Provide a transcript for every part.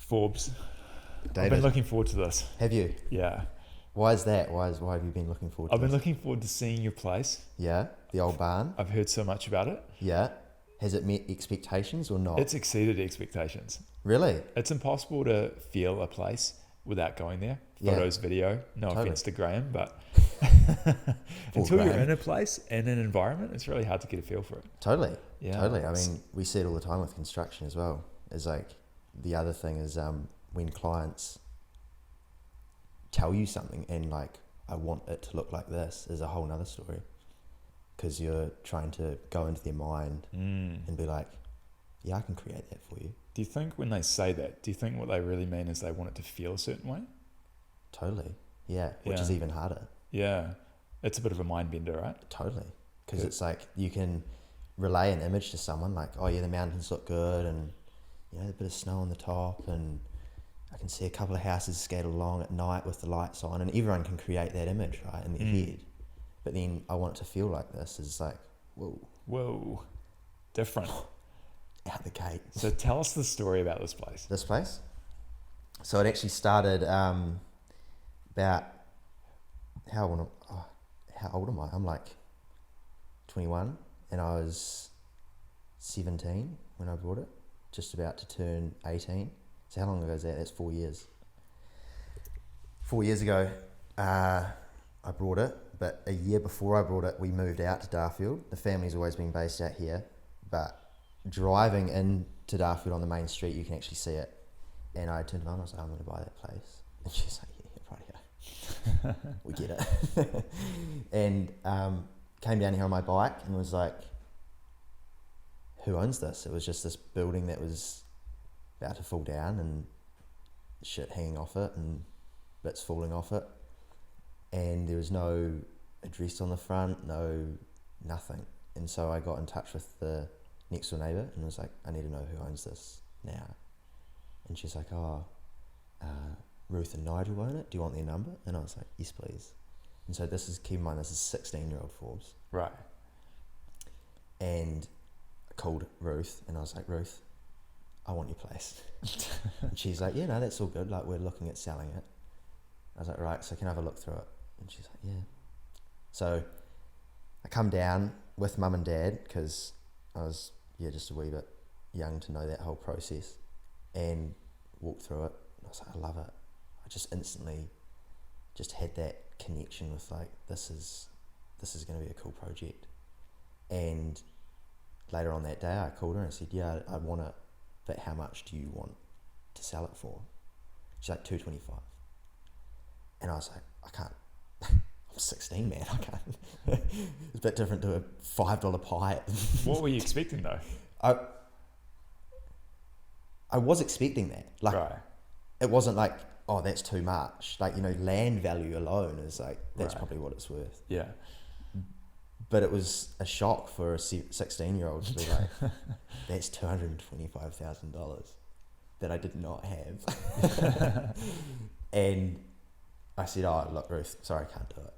Forbes. I've David, been looking forward to this. have you? Yeah. Why is that? Why have you been looking forward to I've been this? looking forward to seeing your place. Yeah, the old barn. I've heard so much about it. Yeah. Has it met expectations or not? It's exceeded expectations. Really? It's impossible to feel a place without going there. Yeah. Photos, video. No Totally. offense to Graham, but Poor until you're Graham. in a place and an environment, it's really hard to get a feel for it. Totally. Yeah. Totally. I mean, we see it all the time with construction as well. It's like the other thing is when clients tell you something and like, I want it to look like this, is a whole nother story. Because you're trying to go into their mind and be like, yeah, I can create that for you. Do you think when they say that, do you think what they really mean is they want it to feel a certain way? Totally. Yeah. Which Yeah. is even harder. Yeah. It's a bit of a mind bender, right? Totally. Because Good. it's like you can relay an image to someone like, oh yeah, the mountains look good and, you know, a bit of snow on the top and I can see a couple of houses scattered along at night with the lights on, and everyone can create that image, right, in their head. But then I want it to feel like this. It's like, Whoa. Different. out the gate. So tell us the story about this place. This place? So it actually started about, how old am I? I'm like 21 and I was 17 when I bought it, just about to turn 18. So how long ago is that? That's 4 years. 4 years ago, I brought it, but a year before I brought it, we moved out to Darfield. The family's always been based out here, but driving into Darfield on the main street, you can actually see it. And I turned to Mum and I was like, I'm going to buy that place. And she's like, yeah, right here. We get it. And came down here on my bike and was like, who owns this? It was just this building that was about to fall down and shit hanging off it and bits falling off it. And there was no address on the front, nothing. And so I got in touch with the next door neighbour and was like, I need to know who owns this now. And she's like, Ruth and Nigel own it. Do you want their number? And I was like, yes, please. And so this is, keep in mind, this is 16-year-old Forbes. Right. And I called Ruth and I was like, Ruth, I want your place. And she's like, yeah, no, that's all good. Like, we're looking at selling it. I was like, right, so can I have a look through it? And she's like, yeah. So I come down with Mum and Dad because I was, just a wee bit young to know that whole process, and walked through it. And I was like, I love it. I just instantly just had that connection with like, this is going to be a cool project. And later on that day, I called her and I said, yeah, I want it, but how much do you want to sell it for? She's like, $225. And I was like, I can't. I'm 16, man. I can't. It's a bit different to a $5 pie. What were you expecting though? I was expecting that. Like, Right. It wasn't like, oh, that's too much. Like, land value alone is like, that's Right. probably what it's worth. Yeah. But it was a shock for a 16-year-old to be like, that's $225,000 that I did not have. And I said, oh, look, Ruth, sorry, I can't do it.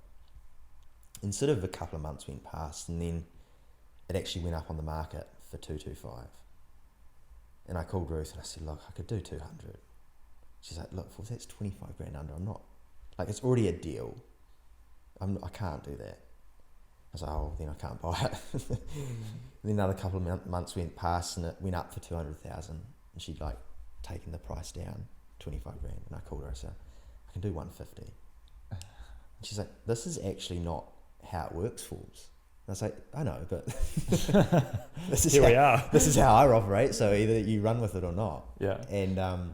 And sort of a couple of months went past, and then it actually went up on the market for $225. And I called Ruth and I said, look, I could do 200. She's like, look, that's 25 grand under. I'm not, like, it's already a deal. I can't do that. I was like, oh, then I can't buy it. And then another couple of months went past and it went up for 200,000. And she'd like taken the price down, 25 grand. And I called her, I said, I can do 150. And she's like, this is actually not how it works, Forbes. And I was like, I know, but Here we are. This is how I operate. So either you run with it or not. Yeah. And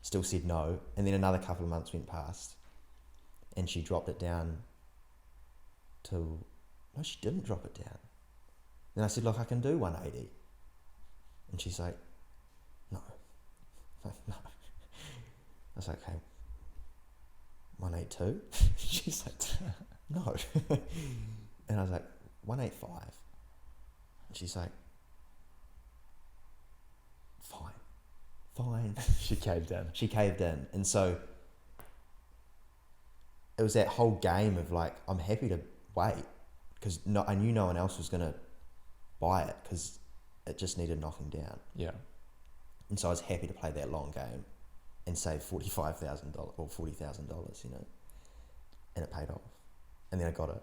still said no. And then another couple of months went past and she dropped it down to, no, she didn't drop it down. And I said, look, I can do 180. And she's like, no. I'm like, no. I was like, okay, 182. She's like, no. And I was like, 185. And she's like, fine. She caved in. She caved in. And so it was that whole game of like, I'm happy to wait because I knew no one else was going to buy it because it just needed knocking down. Yeah. And so I was happy to play that long game. and save $45,000 or $40,000, you know, and it paid off, and then I got it.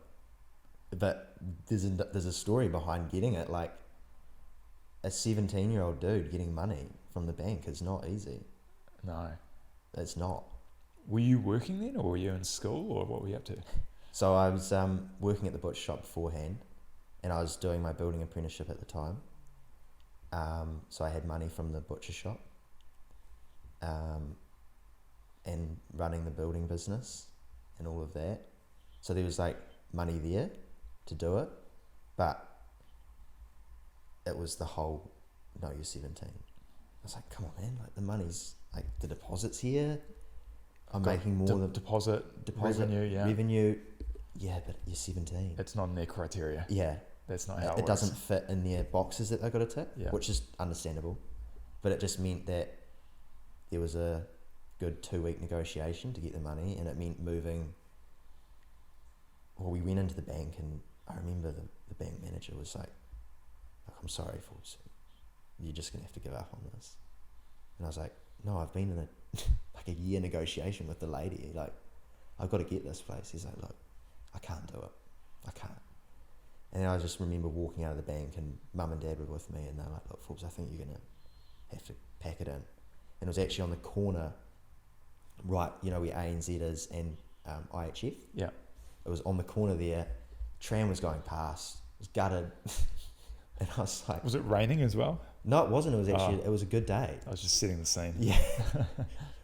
But there's a story behind getting it. Like, a 17-year-old dude getting money from the bank is not easy. No. It's not. Were you working then, or were you in school, or what were you up to? So I was working at the butcher shop beforehand, and I was doing my building apprenticeship at the time. So I had money from the butcher shop, and running the building business and all of that. So there was like money there to do it, but it was the whole, no, you're 17. I was like, come on, man, like the money's, like the deposit's here. I'm making more than deposit revenue. Yeah, but you're 17. It's not in their criteria. Yeah. That's not how it works. It doesn't fit in their boxes that they've got to tick, which is understandable. But it just meant that there was a good 2-week negotiation to get the money, and it meant moving. Well, we went into the bank, and I remember the bank manager was like, I'm sorry, folks, you're just going to have to give up on this. And I was like, no, I've been in a year negotiation with the lady. Like, I've got to get this place. He's like, look, I can't do it. I can't. And then I just remember walking out of the bank, and Mum and Dad were with me, and they're like, look, folks, I think you're going to have to pack it in. And it was actually on the corner, right, you know, where ANZ is and IHF. Yeah. It was on the corner there. Tram was going past. It was gutted. And I was like... Was it raining as well? No, it wasn't. It was actually... It was a good day. I was just setting the scene. Yeah.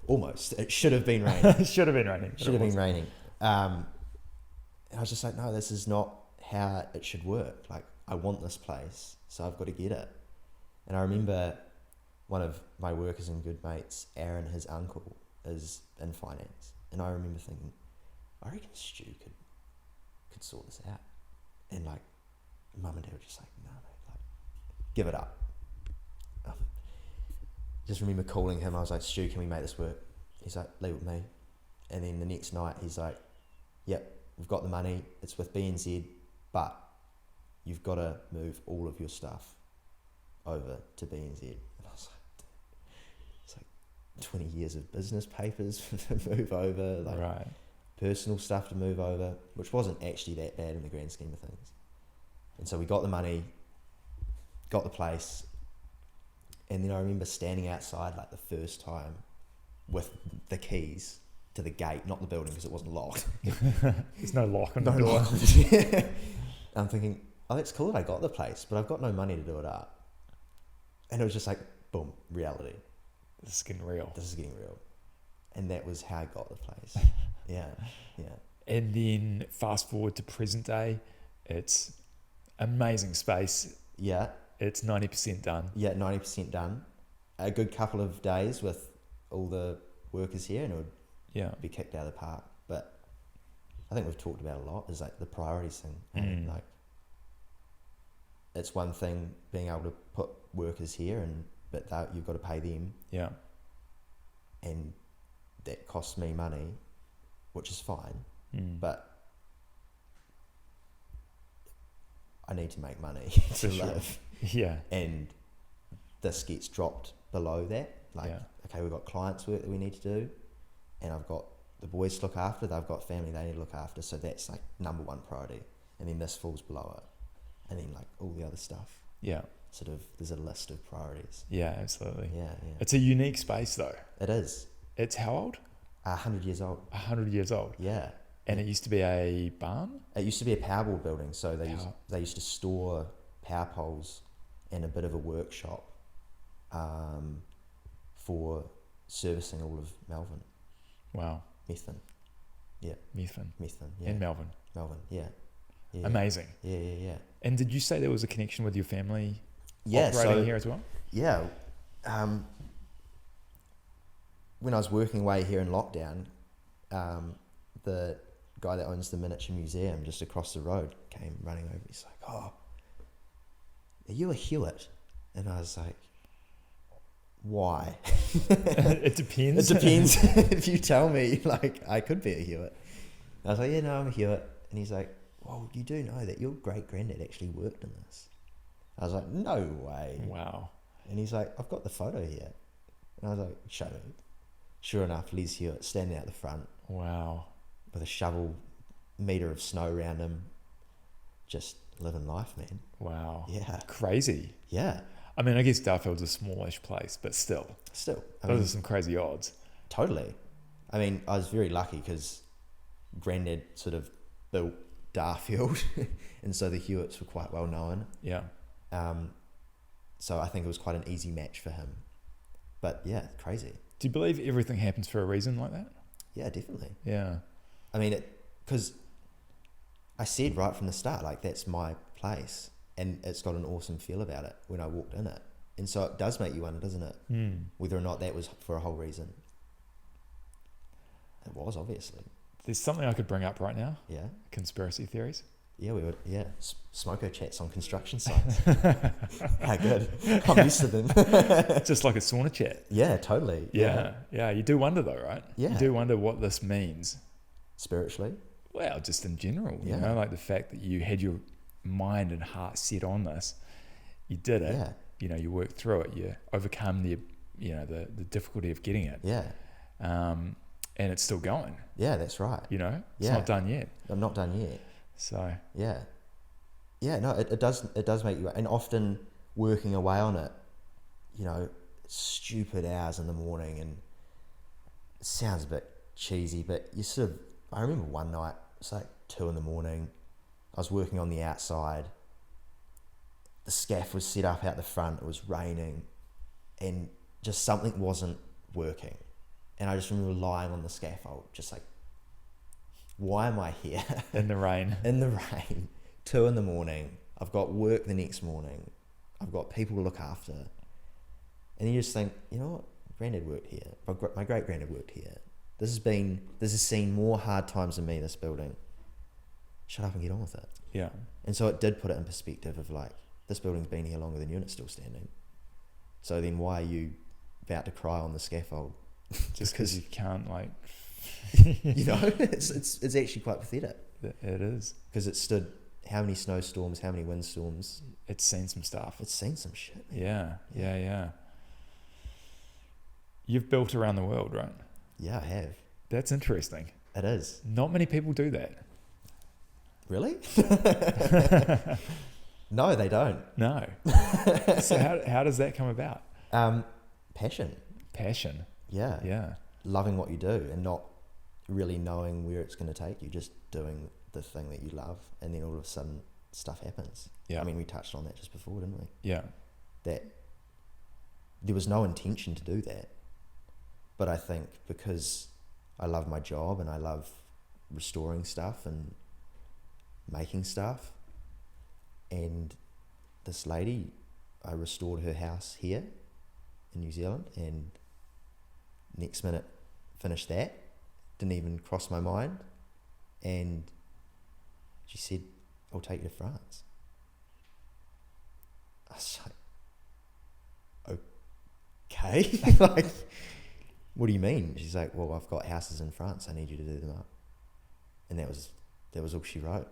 Almost. It should have been raining. It should have been raining. Should have been raining. And I was just like, no, this is not how it should work. Like, I want this place, so I've got to get it. And I remember one of my workers and good mates, Aaron, his uncle, is in finance. And I remember thinking, I reckon Stu could sort this out. And like, Mum and Dad were just like, no, mate, like, give it up. Just remember calling him. I was like, Stu, can we make this work? He's like, leave it with me. And then the next night, he's like, yep, we've got the money. It's with BNZ, but you've got to move all of your stuff over to BNZ. And I was like, it's like 20 years of business papers to move over, like right. Personal stuff to move over, which wasn't actually that bad in the grand scheme of things. And so we got the money, got the place, and then I remember standing outside like the first time with the keys to the gate, not the building because it wasn't locked. There's no lock on the door. I'm thinking, oh, that's cool that I got the place, but I've got no money to do it up. And it was just like, boom, reality. This is getting real. This is getting real. And that was how I got the place. Yeah. And then fast forward to present day, it's amazing space. Yeah. It's 90% done. Yeah, 90% done. A good couple of days with all the workers here, and it would be kicked out of the park. But I think we've talked about a lot is like the priorities thing. And like, it's one thing being able to put workers here, but you've got to pay them. Yeah. And that costs me money, which is fine. But I need to make money to live. Yeah. And this gets dropped below that. Like, okay, we've got clients work that we need to do, and I've got the boys to look after, they've got family they need to look after, so that's like number one priority. And then this falls below it. And then like all the other stuff. Yeah. Sort of, there's a list of priorities. Yeah, absolutely. Yeah. It's a unique space though. It is. It's how old? 100 years old. 100 years old. Yeah. And it used to be a barn? It used to be a Powerball building, so they used to store power poles and a bit of a workshop for servicing all of Melbourne. Wow. Methven. Yeah. Methven. Yeah. In Melbourne. Yeah. Amazing. Yeah. And did you say there was a connection with your family operating here as well? Yeah. When I was working away here in lockdown, the guy that owns the miniature museum just across the road came running over. He's like, oh, are you a Hewitt? And I was like, why? It depends. It depends. If you tell me, like, I could be a Hewitt. I was like, yeah, no, I'm a Hewitt. And he's like, well, you do know that your great-granddad actually worked in this. I was like, no way. Wow. And he's like, I've got the photo here. And I was like, show me. Sure enough, Les Hewitt standing out the front Wow. with a shovel, metre of snow around him, just living life, man. Wow. Yeah. Crazy. Yeah. I mean, I guess Darfield's a smallish place, but still, I those mean, are some crazy odds. totally. I mean, I was very lucky because Granddad sort of built Darfield, and so the Hewitts were quite well known. Yeah. So I think it was quite an easy match for him. But yeah, crazy. Do you believe everything happens for a reason like that? Yeah, definitely. Yeah. I mean, because I said right from the start, like, that's my place, and it's got an awesome feel about it when I walked in it. And so it does make you wonder, doesn't it? Whether or not that was for a whole reason. It was, obviously. There's something I could bring up right now. Yeah. Conspiracy theories. Yeah, we would. Yeah. Smoko chats on construction sites. How good. I'm used to them. Just like a sauna chat. Yeah, totally. Yeah. Yeah. You do wonder though, right? Yeah. You do wonder what this means. Spiritually. Well, just in general, Yeah. you know, like the fact that you had your mind and heart set on this, you did it. Yeah. You know, you worked through it. You overcome the difficulty of getting it. Yeah. And it's still going. Yeah, that's right. You know, it's Yeah. not done yet. I'm not done yet. So Yeah. Yeah, no, it does make you, and often working away on it, you know, stupid hours in the morning, and it sounds a bit cheesy, but you sort of, I remember one night, it's like 2 a.m, I was working on the outside, the scaff was set up out the front, it was raining, and just something wasn't working, and I just remember lying on the scaffold, just like, why am I here? in the rain. In the rain, 2 a.m, I've got work the next morning, I've got people to look after, and you just think, you know what, Granddad worked here, my great granddad worked here, this has seen more hard times than me, this building, shut up and get on with it. Yeah. And so it did put it in perspective of like, this building's been here longer than you and it's still standing, so then why are you about to cry on the scaffold? Just because you can't, like, you know, it's actually quite pathetic. It is. Because it stood how many snowstorms, how many windstorms. It's seen some stuff. It's seen some shit, man. Yeah. You've built around the world, right? Yeah, I have. That's interesting. It is. Not many people do that. Really? No, they don't. No. So how does that come about? Passion. Passion. Yeah. Yeah. Loving what you do and not really knowing where it's going to take you, just doing the thing that you love, and then all of a sudden stuff happens. Yeah. I mean, we touched on that just before, didn't we? Yeah. That there was no intention to do that, but I think because I love my job and I love restoring stuff and making stuff, and this lady, I restored her house here in New Zealand, and next minute finished that, didn't even cross my mind, and she said, I'll take you to France. I was like, okay. Like, what do you mean? She's like, well, I've got houses in France, I need you to do them up. And that was all she wrote.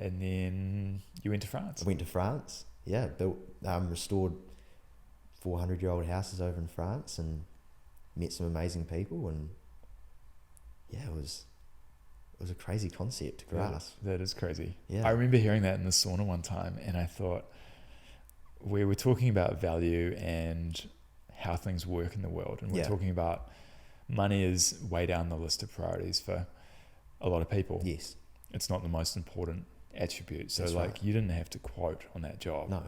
And then you went to France. I went to France, yeah, built, restored 400-year-old houses over in France, and met some amazing people, and yeah, it was a crazy concept to grasp. That is crazy. Yeah. I remember hearing that in the sauna one time, and I thought, we were talking about value and how things work in the world, and we're talking about money is way down the list of priorities for a lot of people. Yes. It's not the most important attribute. So That's like right. you didn't have to quote on that job. No.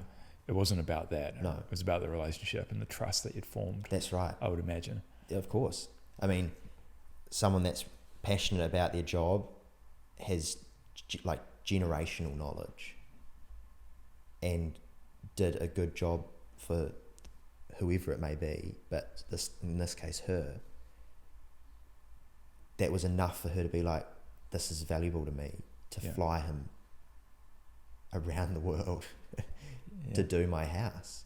It wasn't about that. No. It was about the relationship and the trust that you'd formed. That's right. I would imagine. Yeah, of course. I mean, someone that's passionate about their job has like generational knowledge and did a good job for whoever it may be, but in this case her, that was enough for her to be like, this is valuable to me, to fly him around the world to do my house.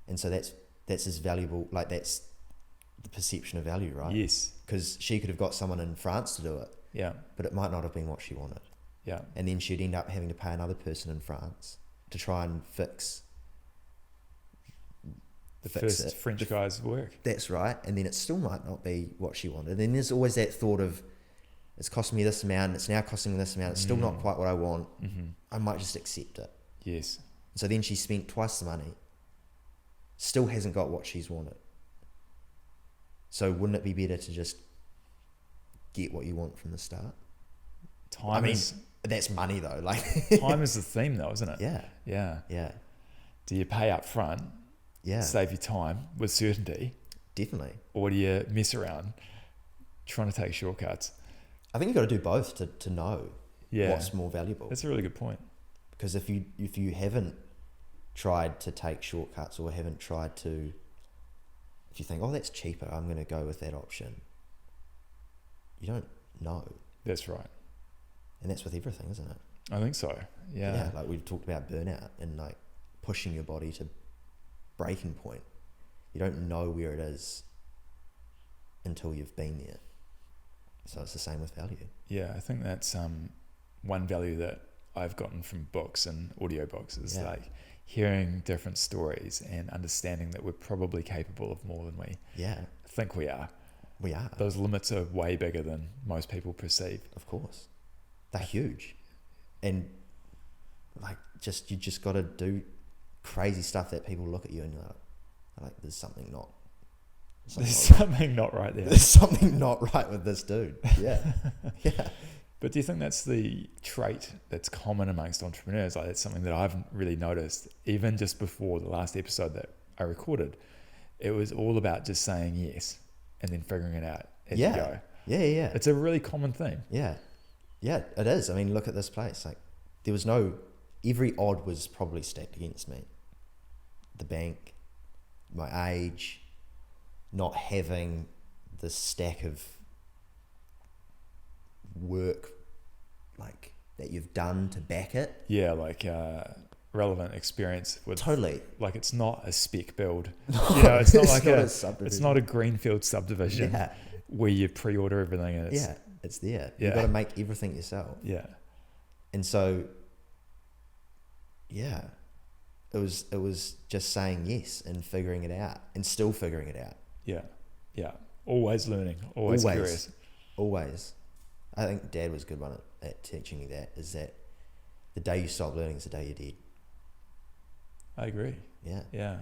And so that's as valuable, like that's the perception of value, right? Yes. Because she could have got someone in France to do it, Yeah. but it might not have been what she wanted. Yeah. And then she'd end up having to pay another person in France to try and fix fix first it. French guy's work. That's right. And then it still might not be what she wanted. And then there's always that thought of, it's costing me this amount, it's now costing me this amount, it's still not quite what I want. I might just accept it. Yes. So then she spent twice the money, still hasn't got what she's wanted. So wouldn't it be better to just get what you want from the start? That's money though. Like time is the theme though, isn't it? Yeah. Yeah. Yeah. Do you pay up front? Yeah. Save your time with certainty? Definitely. Or do you mess around trying to take shortcuts? I think you've got to do both to know what's more valuable. That's a really good point. Because if you haven't tried to take shortcuts or haven't tried to, if you think, oh, that's cheaper, I'm going to go with that option, you don't know. That's right. And that's with everything, isn't it? I think so. Yeah. Yeah, like we've talked about burnout and like pushing your body to breaking point. You don't know where it is until you've been there. So it's the same with value. Yeah, I think that's one value that I've gotten from books and audiobooks is like hearing different stories and understanding that we're probably capable of more than we think we are. We are. Those limits are way bigger than most people perceive. Of course. They're huge. And like you just got to do crazy stuff that people look at you and you're like there's something not right there. There's something not right with this dude. Yeah. Yeah. But do you think that's the trait that's common amongst entrepreneurs? Like it's something that I've really noticed, even just before the last episode that I recorded. It was all about just saying yes and then figuring it out as you go. Yeah. It's a really common thing. Yeah. Yeah, it is. I mean, look at this place. Like there was every odd was probably stacked against me. The bank, my age, not having the stack of work like that you've done to back it. Yeah, like relevant experience with totally. Like it's not a spec build. It's not like a subdivision. It's not a greenfield subdivision where you pre-order everything and it's it's there. You've got to make everything yourself. Yeah. And so it was just saying yes and figuring it out and still figuring it out. Yeah. Always learning, always curious. Always. I think Dad was a good one at teaching me that, is that the day you stop learning is the day you're dead. I agree. Yeah.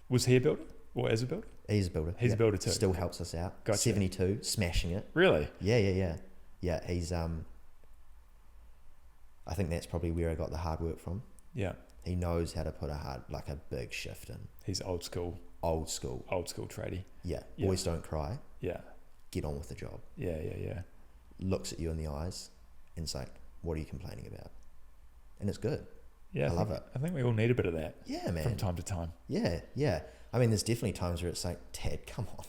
Was he a builder or as a builder? He's a builder. He's a builder too. Still helps us out. Gotcha. 72, smashing it. Really? Yeah. Yeah, he's I think that's probably where I got the hard work from. Yeah. He knows how to put a big shift in. He's old school. Old school tradie. Yeah. Boys don't cry. Yeah. Get on with the job. Yeah. Looks at you in the eyes and it's like, what are you complaining about? And it's good. Yeah. I love it. I think we all need a bit of that. Yeah, man. From time to time. Yeah. I mean, there's definitely times where it's like, Dad, come on.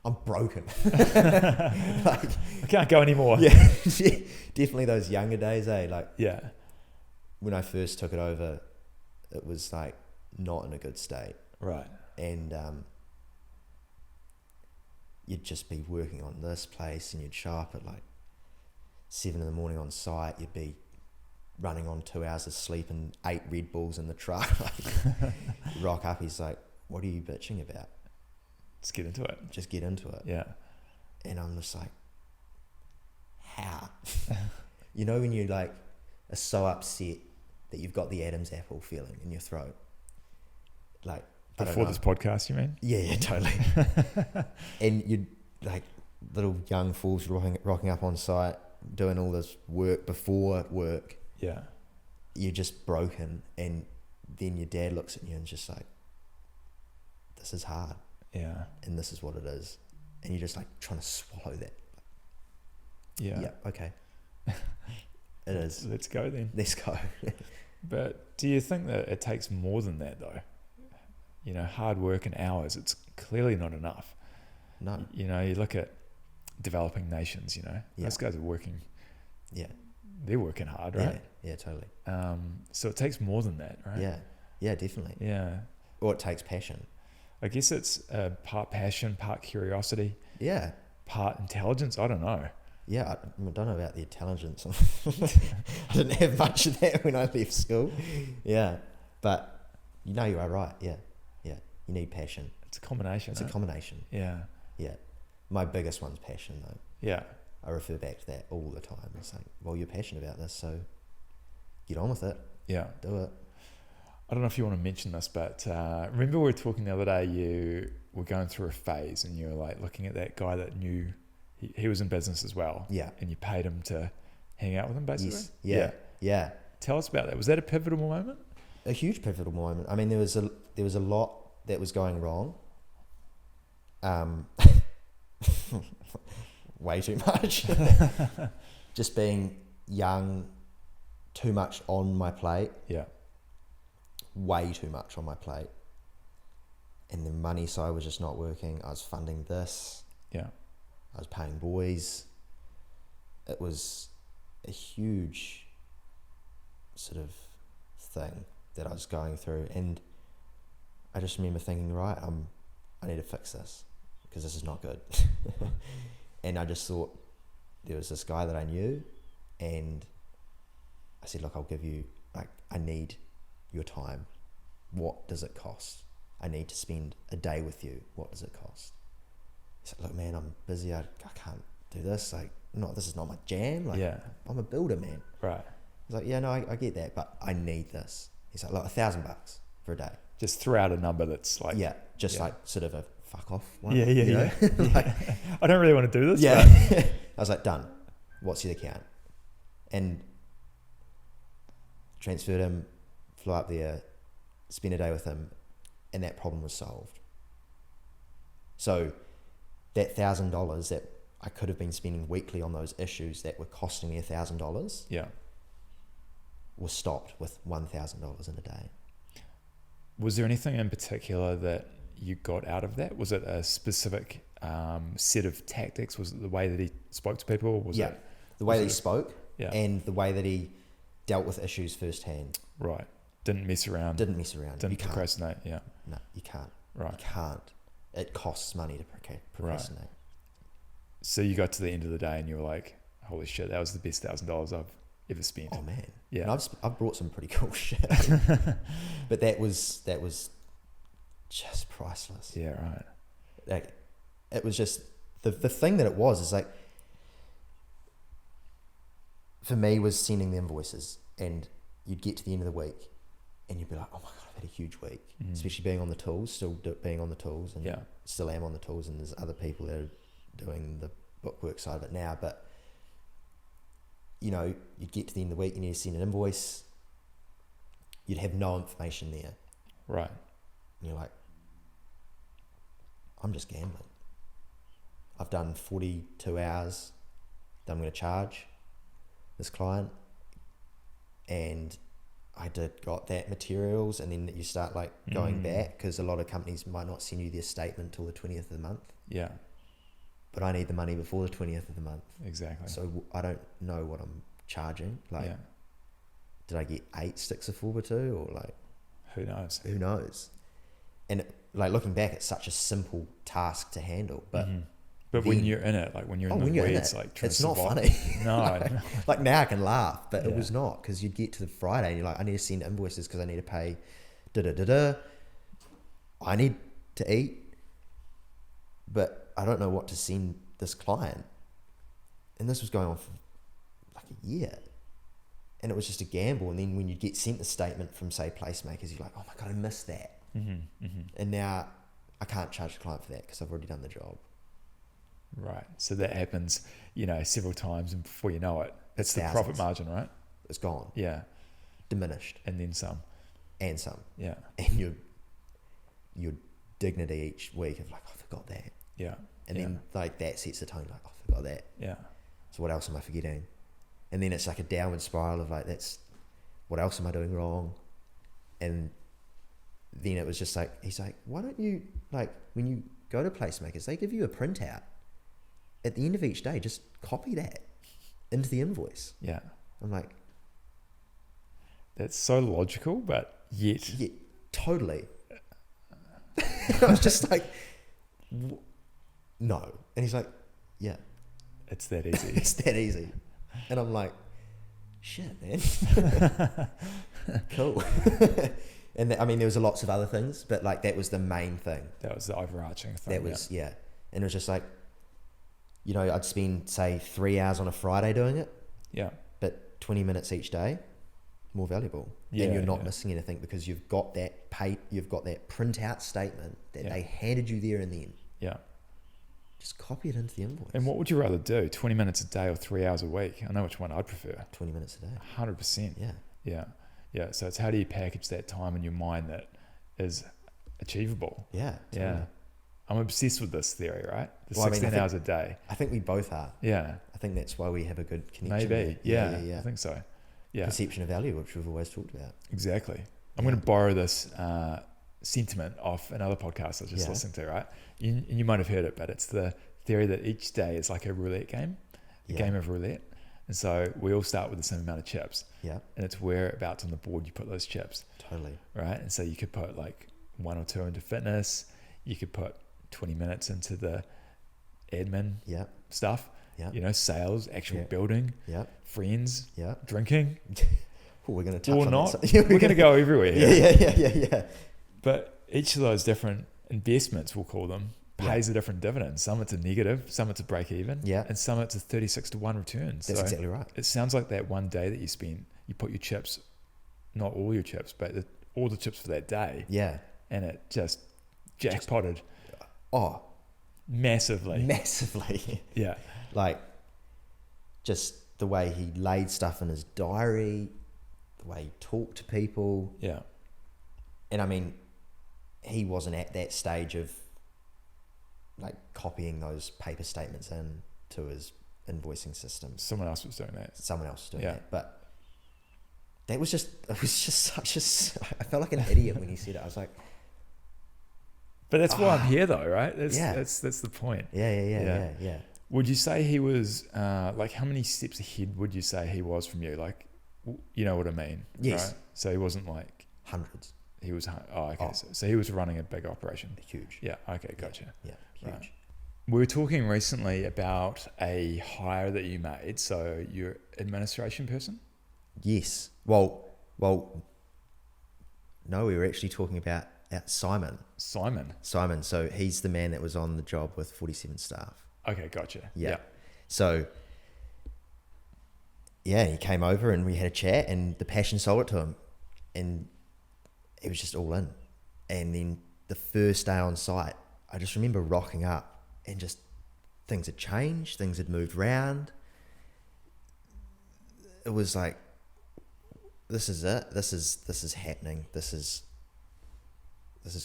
I'm broken. I can't go anymore. Yeah. Definitely those younger days, when I first took it over, it was like not in a good state. Right. And you'd just be working on this place and you'd show up at 7 a.m. on site. You'd be running on 2 hours of sleep and 8 Red Bulls in the truck. Rock up, he's like, what are you bitching about? Just get into it. Just get into it. Yeah. And I'm just like, how? When you are so upset that you've got the Adam's apple feeling in your throat. Before this podcast, you mean? Yeah, totally. And you'd little young fools rocking up on site, doing all this work before work. Yeah. You're just broken. And then your dad looks at you and just like, this is hard. Yeah. And this is what it is. And you're just trying to swallow that. Yeah. Yeah, okay. It is. Let's go then. Let's go. But do you think that it takes more than that though? Hard work and hours, it's clearly not enough. No. You look at developing nations, those guys are working. Yeah. They're working hard, right? Yeah, totally. So it takes more than that, right? Yeah, definitely. Yeah. Or it takes passion. I guess it's part passion, part curiosity. Yeah. Part intelligence. I don't know. Yeah, I don't know about the intelligence. I didn't have much of that when I left school. Yeah, but you are right. Yeah. You need passion. It's a combination. It's a combination. Yeah. Yeah. My biggest one's passion, though. Yeah. I refer back to that all the time. It's like, well, you're passionate about this, so get on with it. Yeah. Do it. I don't know if you want to mention this, but remember we were talking the other day, you were going through a phase and you were like looking at that guy that knew he was in business as well. Yeah. And you paid him to hang out with him, basically? Yes. Yeah. Yeah. Tell us about that. Was that a pivotal moment? A huge pivotal moment. I mean, there was a lot that was going wrong. Way too much. Just being young, too much on my plate. Yeah. Way too much on my plate. And the money side was just not working. I was funding this. Yeah. I was paying boys. It was a huge sort of thing that I was going through, and I just remember thinking, right, I need to fix this because this is not good. And I just thought, there was this guy that I knew, and I said, look, I'll give you, like, I need your time. What does it cost? I need to spend a day with you. What does it cost? He said, look, man, I'm busy. I can't do this. Like, this is not my jam. Like, yeah. I'm a builder, man. Right. He's like, yeah, no, I get that, but I need this. He's like, look, $1,000 for a day. Just throw out a number that's like... Yeah, just like sort of a fuck off one. Yeah. Like, I don't really want to do this. Yeah. But... I was like, done. What's your account? And transferred him, flew up there, spent a day with him, and that problem was solved. So that $1,000 that I could have been spending weekly on those issues that were costing me $1,000 yeah, was stopped with $1,000 in a day. Was there anything in particular that you got out of that? Was it a specific set of tactics? Was it the way that he spoke to people? Was it the way that he spoke, yeah, and the way that he dealt with issues firsthand. Right. Didn't mess around. Didn't Didn't procrastinate. Yeah. No, you can't. Right. You can't. It costs money to procrastinate. Right. So you got to the end of the day and you were like, holy shit, that was the best $1,000 I've ever spent. Oh man. Yeah. And I've brought some pretty cool shit. But that was just priceless. Yeah, right. Like, it was just the thing that it was is like, for me, was sending the invoices, and you'd get to the end of the week and you'd be like, oh my God, I've had a huge week, especially being on the tools, still being on the tools, and still am on the tools, and there's other people that are doing the bookwork side of it now, but you know, you'd get to the end of the week, you need to send an invoice, you'd have no information there. Right. And you're like, I'm just gambling. I've done 42 hours that I'm going to charge this client, and I got that materials, and then you start like going back, because a lot of companies might not send you their statement till the 20th of the month. Yeah. But I need the money before the 20th of the month. Exactly. So I don't know what I'm charging. Like, did I get 8 sticks of 4x2, or like, who knows? Who knows? And like, looking back, it's such a simple task to handle, but but then, when you're in it, like when you're in the weeds, like it's not funny. No. like now I can laugh, but it was not, because you'd get to the Friday and you're like, I need to send invoices because I need to pay I need to eat, but I don't know what to send this client. And this was going on for like a year, and it was just a gamble. And then when you get sent the statement from, say, Placemakers, you're like, oh my God, I missed that. And now I can't charge the client for that because I've already done the job. Right. So that happens, you know, several times, and before you know it, it's the profit margin, right? It's gone. Yeah. Diminished. And then some. And some. Yeah. And your dignity each week of like, I forgot that. Yeah. And then like that sets the tone, like, I forgot that. Yeah. So what else am I forgetting? And then it's like a downward spiral of like, what else am I doing wrong? And then it was just like, he's like, why don't you, like, when you go to Placemakers, they give you a printout at the end of each day, just copy that into the invoice. Yeah. I'm like, that's so logical, but yet. Yeah, totally. I was just like, no. And he's like, yeah. It's that easy. It's that easy. And I'm like, shit, man. Cool. And I mean, there was lots of other things, but like that was the main thing. That was the overarching thing. That was, yeah. And it was just like, you know, I'd spend, say, 3 hours on a Friday doing it. Yeah. But 20 minutes each day, more valuable. Yeah, and you're not missing anything because you've got that printout statement that they handed you there and then. Yeah. Just copy it into the invoice. And what would you rather do? 20 minutes a day or 3 hours a week? I know which one I'd prefer. 20 minutes a day. 100%. Yeah. Yeah. Yeah. So it's how do you package that time in your mind that is achievable? Yeah. Totally. Yeah. I'm obsessed with this theory, right? The 16 hours a day. I think we both are. Yeah. I think that's why we have a good connection. Maybe. Yeah. I think so. Yeah. Perception of value, which we've always talked about. Exactly. I'm going to borrow this sentiment off another podcast I was just listening to, right? You might have heard it, but it's the theory that each day is like a roulette game, a game of roulette. And so we all start with the same amount of chips. Yeah. And it's whereabouts on the board you put those chips. Totally. Right? And so you could put like 1 or 2 into fitness. You could put 20 minutes into the admin stuff. Yeah. You know, sales, actual building, friends, drinking. We're going to touch or on not. that. We're going to go everywhere here. Yeah. But each of those different investments, we'll call them, pays a different dividend. Some it's a negative, some it's a break even, and some it's a 36-to-1 return. That's exactly right. It sounds like that one day that you spend, you put your chips, not all your chips, but all the chips for that day. Yeah. And it just jackpotted. Massively. Yeah. Like, just the way he laid stuff in his diary, the way he talked to people. Yeah. And I mean, he wasn't at that stage of like copying those paper statements in to his invoicing system. Someone else was doing that. But it was just such a, I felt like an idiot when he said it. I was like, but that's why I'm here though, right? That's the point. Yeah. Would you say he was, like how many steps ahead would you say he was from you? Like, you know what I mean? Yes. Right? So he wasn't like... Hundreds. He was, So he was running a big operation. Huge. Yeah, okay, gotcha. Yeah, huge. Right. We were talking recently about a hire that you made. So you're administration person? Yes. Well, no, we were actually talking about Simon. So he's the man that was on the job with 47 staff. Okay, gotcha. Yeah. So, he came over and we had a chat and the passion sold it to him. And he was just all in. And then the first day on site, I just remember rocking up and just things had changed, things had moved around. It was like, this is it. This is happening. This is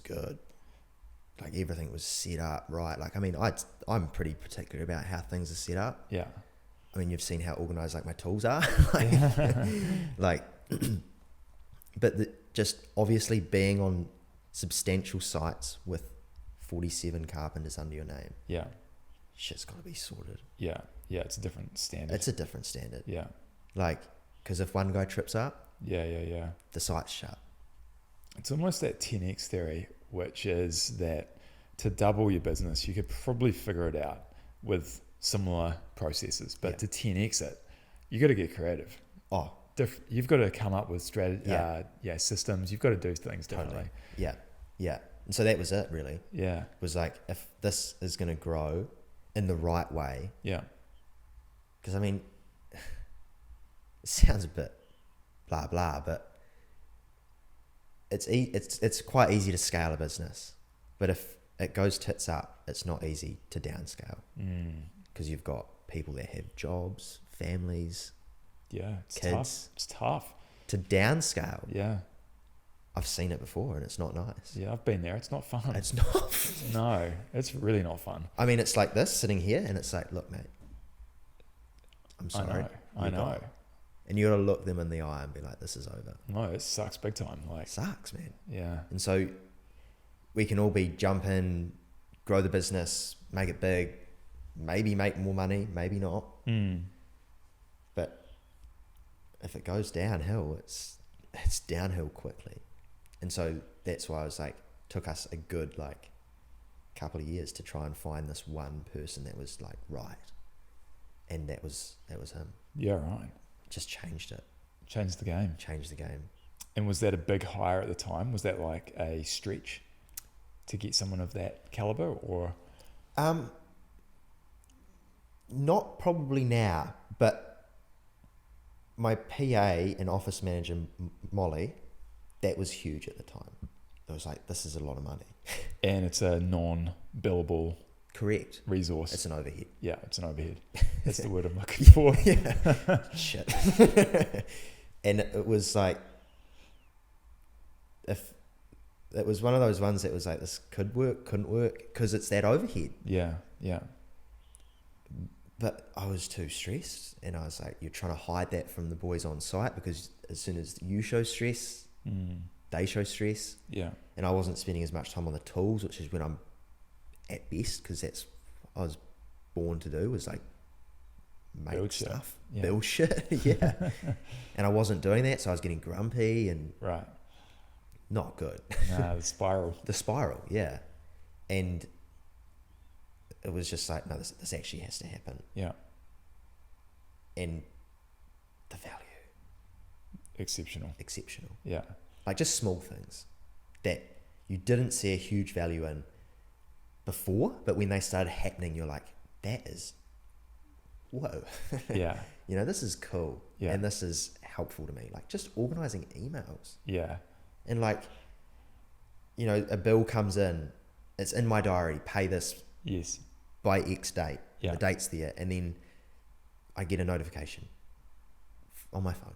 good. Like everything was set up right. Like, I mean, I'm pretty particular about how things are set up. Yeah. I mean, you've seen how organized like my tools are. But just obviously being on substantial sites with 47 carpenters under your name. Yeah. Shit's got to be sorted. Yeah. Yeah. It's a different standard. Yeah. Like, because if one guy trips up. Yeah. The site's shut. It's almost that 10x theory, which is that to double your business, you could probably figure it out with similar processes, but to 10x it, you got to get creative. You've got to come up with systems. You've got to do things differently. Totally. Yeah. And so that was it, really. Yeah. It was like, if this is going to grow in the right way. Yeah. Because I mean, it sounds a bit blah blah, but it's quite easy to scale a business, but if it goes tits up, it's not easy to downscale. Because you've got people that have jobs, families. Yeah, kids. It's tough to downscale. Yeah, I've seen it before, and it's not nice. Yeah, I've been there. It's not fun. It's not. No, it's really not fun. I mean, it's like this sitting here, and it's like, look, mate, I'm sorry. I know. And you got to look them in the eye and be like, this is over. No, it sucks big time. Like, sucks, man. Yeah. And so we can all be jump in, grow the business, make it big, maybe make more money, maybe not. But if it goes downhill, it's downhill quickly. And so that's why I was like, took us a good like couple of years to try and find this one person that was like right. And that was him. Yeah, right. Just changed it. Changed the game. Changed the game. And was that a big hire at the time? Was that like a stretch to get someone of that caliber, or? Not probably now, but my PA and office manager, Molly, that was huge at the time. It was like, this is a lot of money. And it's a non-billable Correct. resource. It's an overhead. Yeah, it's an overhead. That's the word I'm looking for. Yeah. Shit. And it was like, if it was one of those ones that was like, this could work, couldn't work, because it's that overhead. Yeah, yeah. But I was too stressed, and I was like, you're trying to hide that from the boys on site, because as soon as you show stress, they show stress. Yeah. And I wasn't spending as much time on the tools, which is when I'm at best, because that's what I was born to do, was like make build stuff, yeah. build shit. Yeah. And I wasn't doing that, so I was getting grumpy and right. Not good. Nah, the spiral. The spiral, yeah. And it was just like, no, this actually has to happen. Yeah. And the value. Exceptional. Yeah. Like just small things that you didn't see a huge value in before, but when they started happening, you're like, that is, whoa. Yeah. You know, this is cool. Yeah. And this is helpful to me. Like just organizing emails. Yeah. And like, you know, a bill comes in, it's in my diary, pay this Yes. by X date. Yeah. The date's there. And then I get a notification on my phone,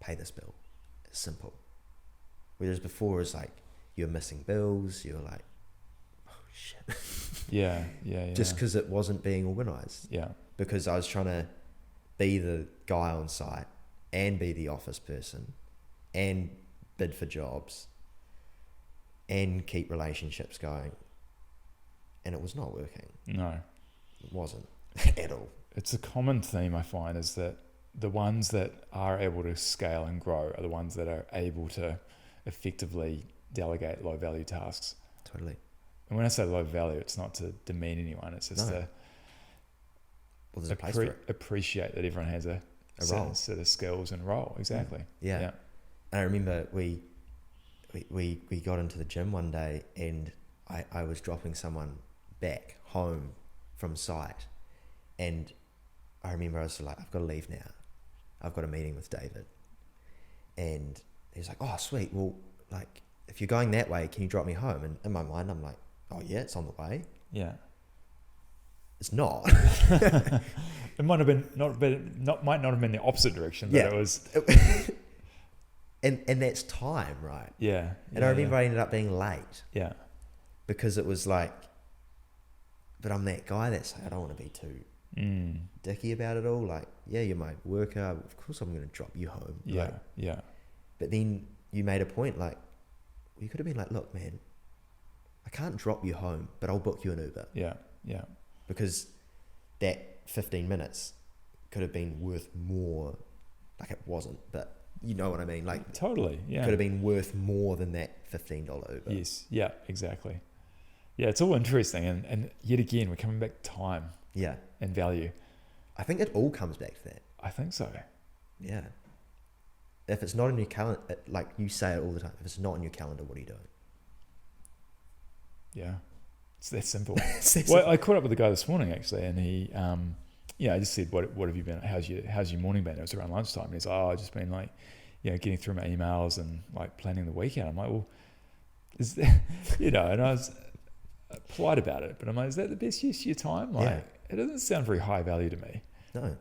pay this bill. It's simple. Whereas before it's like, you're missing bills, you're like, oh shit. Yeah. Yeah. Yeah. Just because it wasn't being organized. Yeah. Because I was trying to be the guy on site and be the office person and bid for jobs and keep relationships going. And it was not working. No. It wasn't at all. It's a common theme I find, is that the ones that are able to scale and grow are the ones that are able to effectively delegate low value tasks. Totally. And when I say low value, it's not to demean anyone. It's just to there's a place for it. Appreciate that everyone has a role, set of skills and role. Exactly. Yeah. Yeah. And I remember we got into the gym one day, and I was dropping someone back home from site, and I remember I was like, I've got to leave now. I've got a meeting with David. And he's like, oh, sweet. Well, like, if you're going that way, can you drop me home? And in my mind, I'm like, oh, yeah, it's on the way. Yeah. It's not. It might not have been the opposite direction, but it was. And that's time, right? Yeah. And I remember I ended up being late. Yeah. Because it was like, but I'm that guy that's like, I don't want to be too dicky about it all. Like, yeah, you're my worker. Of course I'm going to drop you home. Yeah. Like, Yeah. but then you made a point, like, you could have been like, look, man, I can't drop you home, but I'll book you an Uber. Yeah. Yeah. Because that 15 minutes could have been worth more. Like, it wasn't, but you know what I mean? Like, totally. Yeah. Could have been worth more than that $15 Uber. Yes. Yeah, exactly. Yeah, it's all interesting. And yet again, we're coming back to time. Yeah. And value. I think it all comes back to that. I think so. Yeah. If it's not in your calendar, like you say it all the time, if it's not in your calendar, what are you doing? Yeah. It's that simple. Well, I caught up with a guy this morning actually, and he, I just said, what have you been, how's your morning been? It was around lunchtime. And he's like, I've just been like, getting through my emails and like planning the weekend. I'm like, well, is that, and I was polite about it, but I'm like, is that the best use of your time? Like, it doesn't sound very high value to me. No.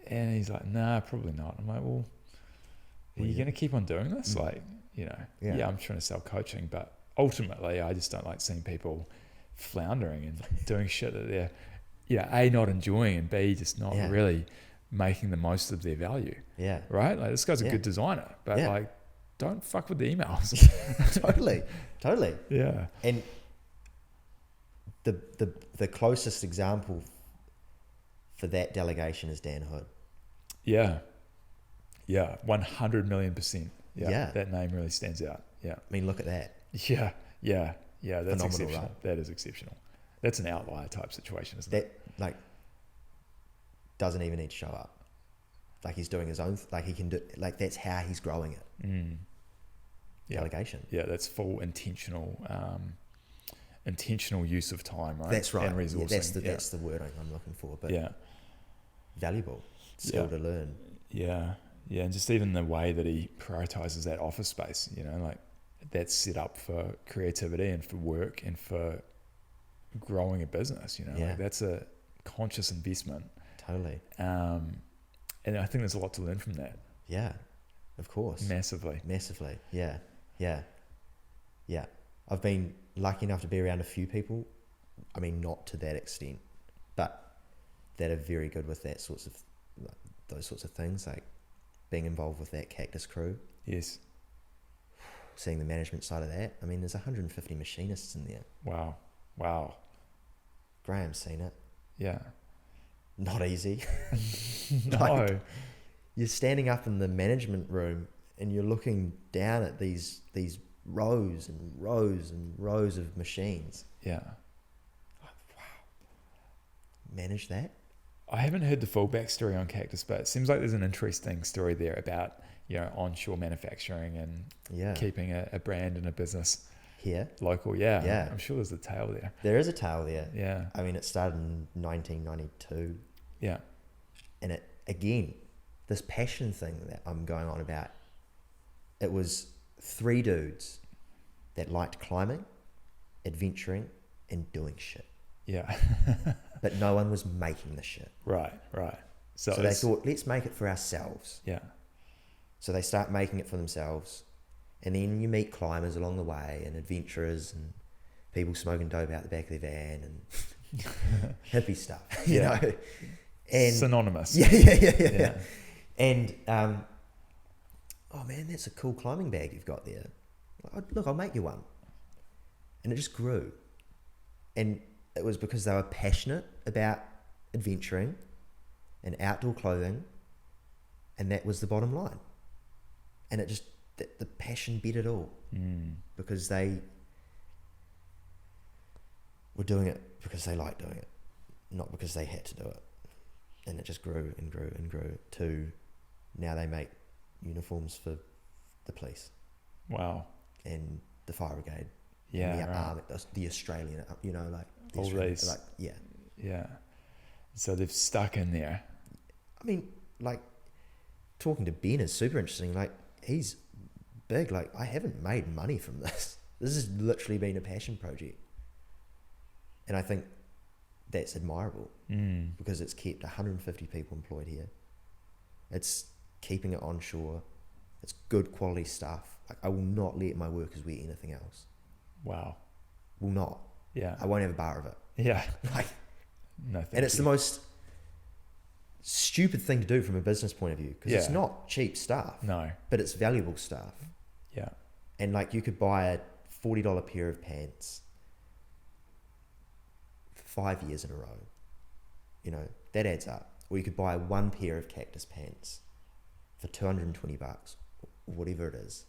And he's like, nah, probably not. I'm like, well, are you going to keep on doing this? Like, I'm trying to sell coaching, but ultimately I just don't like seeing people floundering and doing shit that they're, A, not enjoying, and B, just not really making the most of their value. Yeah. Right? Like, this guy's a good designer, but like, don't fuck with the emails. Totally. Yeah. And the closest example for that delegation is Dan Hood. Yeah. Yeah. 100 million%. Yeah. That name really stands out. Yeah. I mean, look at that. Yeah. Yeah. Yeah. That's phenomenal, exceptional. right? That is exceptional. That's an outlier type situation, isn't it? That, like, doesn't even need to show up. Like, he's doing his own, like, he can do, like, that's how he's growing it. delegation. Yeah, that's full intentional use of time, right? That's right. And resourcing. That's the word I'm looking for. But valuable skill to learn. Yeah, and just even the way that he prioritizes that office space, like that's set up for creativity and for work and for growing a business. Like that's a conscious investment. Totally. And I think there's a lot to learn from that. Yeah, of course. Massively. Yeah. I've been lucky enough to be around a few people. I mean, not to that extent, but that are very good with those sorts of things, like being involved with that Cactus crew. Yes. Seeing the management side of that. I mean, there's 150 machinists in there. Wow. Graham's seen it. Yeah. Not easy. No. You're standing up in the management room and you're looking down at these rows and rows and rows of machines. Yeah. Wow. Manage that? I haven't heard the full backstory on Cactus, but it seems like there's an interesting story there about, onshore manufacturing and keeping a brand and a business here. Local, yeah. I'm sure there's a tale there. There is a tale there. Yeah. I mean, it started in 1992. Yeah. And it, again, this passion thing that I'm going on about, it was 3 dudes that liked climbing, adventuring, and doing shit. Yeah. But no one was making the shit. Right. So they thought, let's make it for ourselves. Yeah. So they start making it for themselves. And then you meet climbers along the way and adventurers and people smoking dope out the back of their van and hippie stuff, you know. And synonymous. Yeah. And, oh man, that's a cool climbing bag you've got there. Look, I'll make you one. And it just grew. And it was because they were passionate about adventuring and outdoor clothing. And that was the bottom line. And it just, the passion beat it all. Because they were doing it because they liked doing it, not because they had to do it. And it just grew and grew and grew to now they make uniforms for the police. Wow. And the fire brigade. Yeah. And the right. army, the Australian, like the all these. Like, yeah. Yeah. So they've stuck in there. I mean, like talking to Ben is super interesting. Like he's big. Like I haven't made money from this. This has literally been a passion project. And I think that's admirable because it's kept 150 people employed here. It's keeping it onshore. It's good quality stuff. Like I will not let my workers wear anything else. Wow. Will not. Yeah. I won't have a bar of it. Yeah. Like, no, and it's the most stupid thing to do from a business point of view because it's not cheap stuff. No. But it's valuable stuff. Yeah. And like you could buy a $40 pair of pants 5 years in a row. You know, that adds up. Or you could buy 1 pair of Cactus pants for $220 or whatever it is.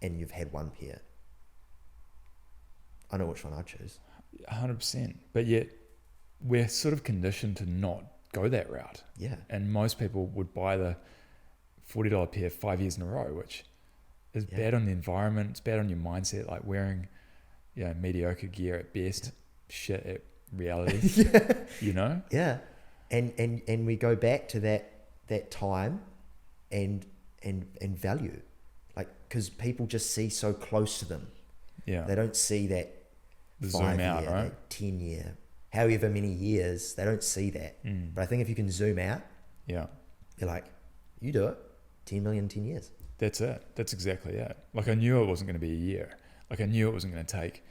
And you've had 1 pair. I know which one I'd choose. 100%. But yet we're sort of conditioned to not go that route. Yeah. And most people would buy the $40 pair 5 years in a row, which is bad on the environment. It's bad on your mindset, like wearing, mediocre gear at best, shit at reality, you know? Yeah. And we go back to that time and value, like, because people just see so close to them. Yeah. They don't see that the 5 zoom out, year, right? that 10 year, however many years, they don't see that. But I think if you can zoom out, you're like, you do it, 10 million, 10 years. That's it. That's exactly it. Like I knew it wasn't going to be a year. Like I knew it wasn't going to take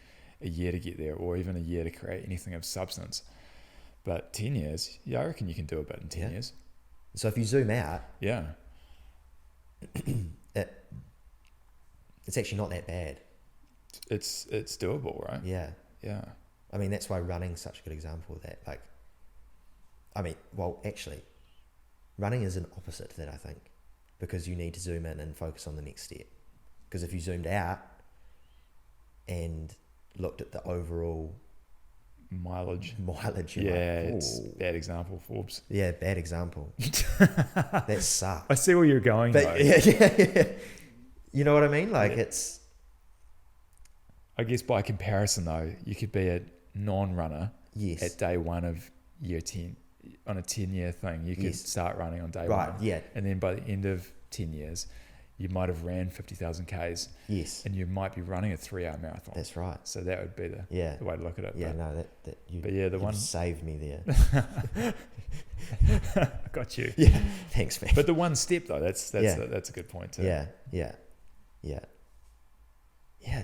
a year to get there or even a year to create anything of substance. But 10 years, I reckon you can do a bit in 10 years. So if you zoom out, it's actually not that bad. It's doable, right? Yeah. Yeah. I mean, that's why running's such a good example of that. Like, I mean, well, actually, running is an opposite to that, I think, because you need to zoom in and focus on the next step. Because if you zoomed out and looked at the overall mileage, it's bad example, Forbes. Yeah, bad example. That sucks. I see where you're going, but though. Yeah. You know what I mean? Like it's I guess by comparison though, you could be a non-runner Yes. at day one of year 10 on a 10-year thing. You could Yes. start running on day Right, one. yeah. And then by the end of 10 years, you might have ran 50,000 Ks Yes. and you might be running a 3-hour marathon. That's right. So that would be the way to look at it. Yeah, no, that you, but yeah, the you one saved me there. got you. Yeah, thanks, man. But the one step though, that's Yeah. that's a good point too. Yeah.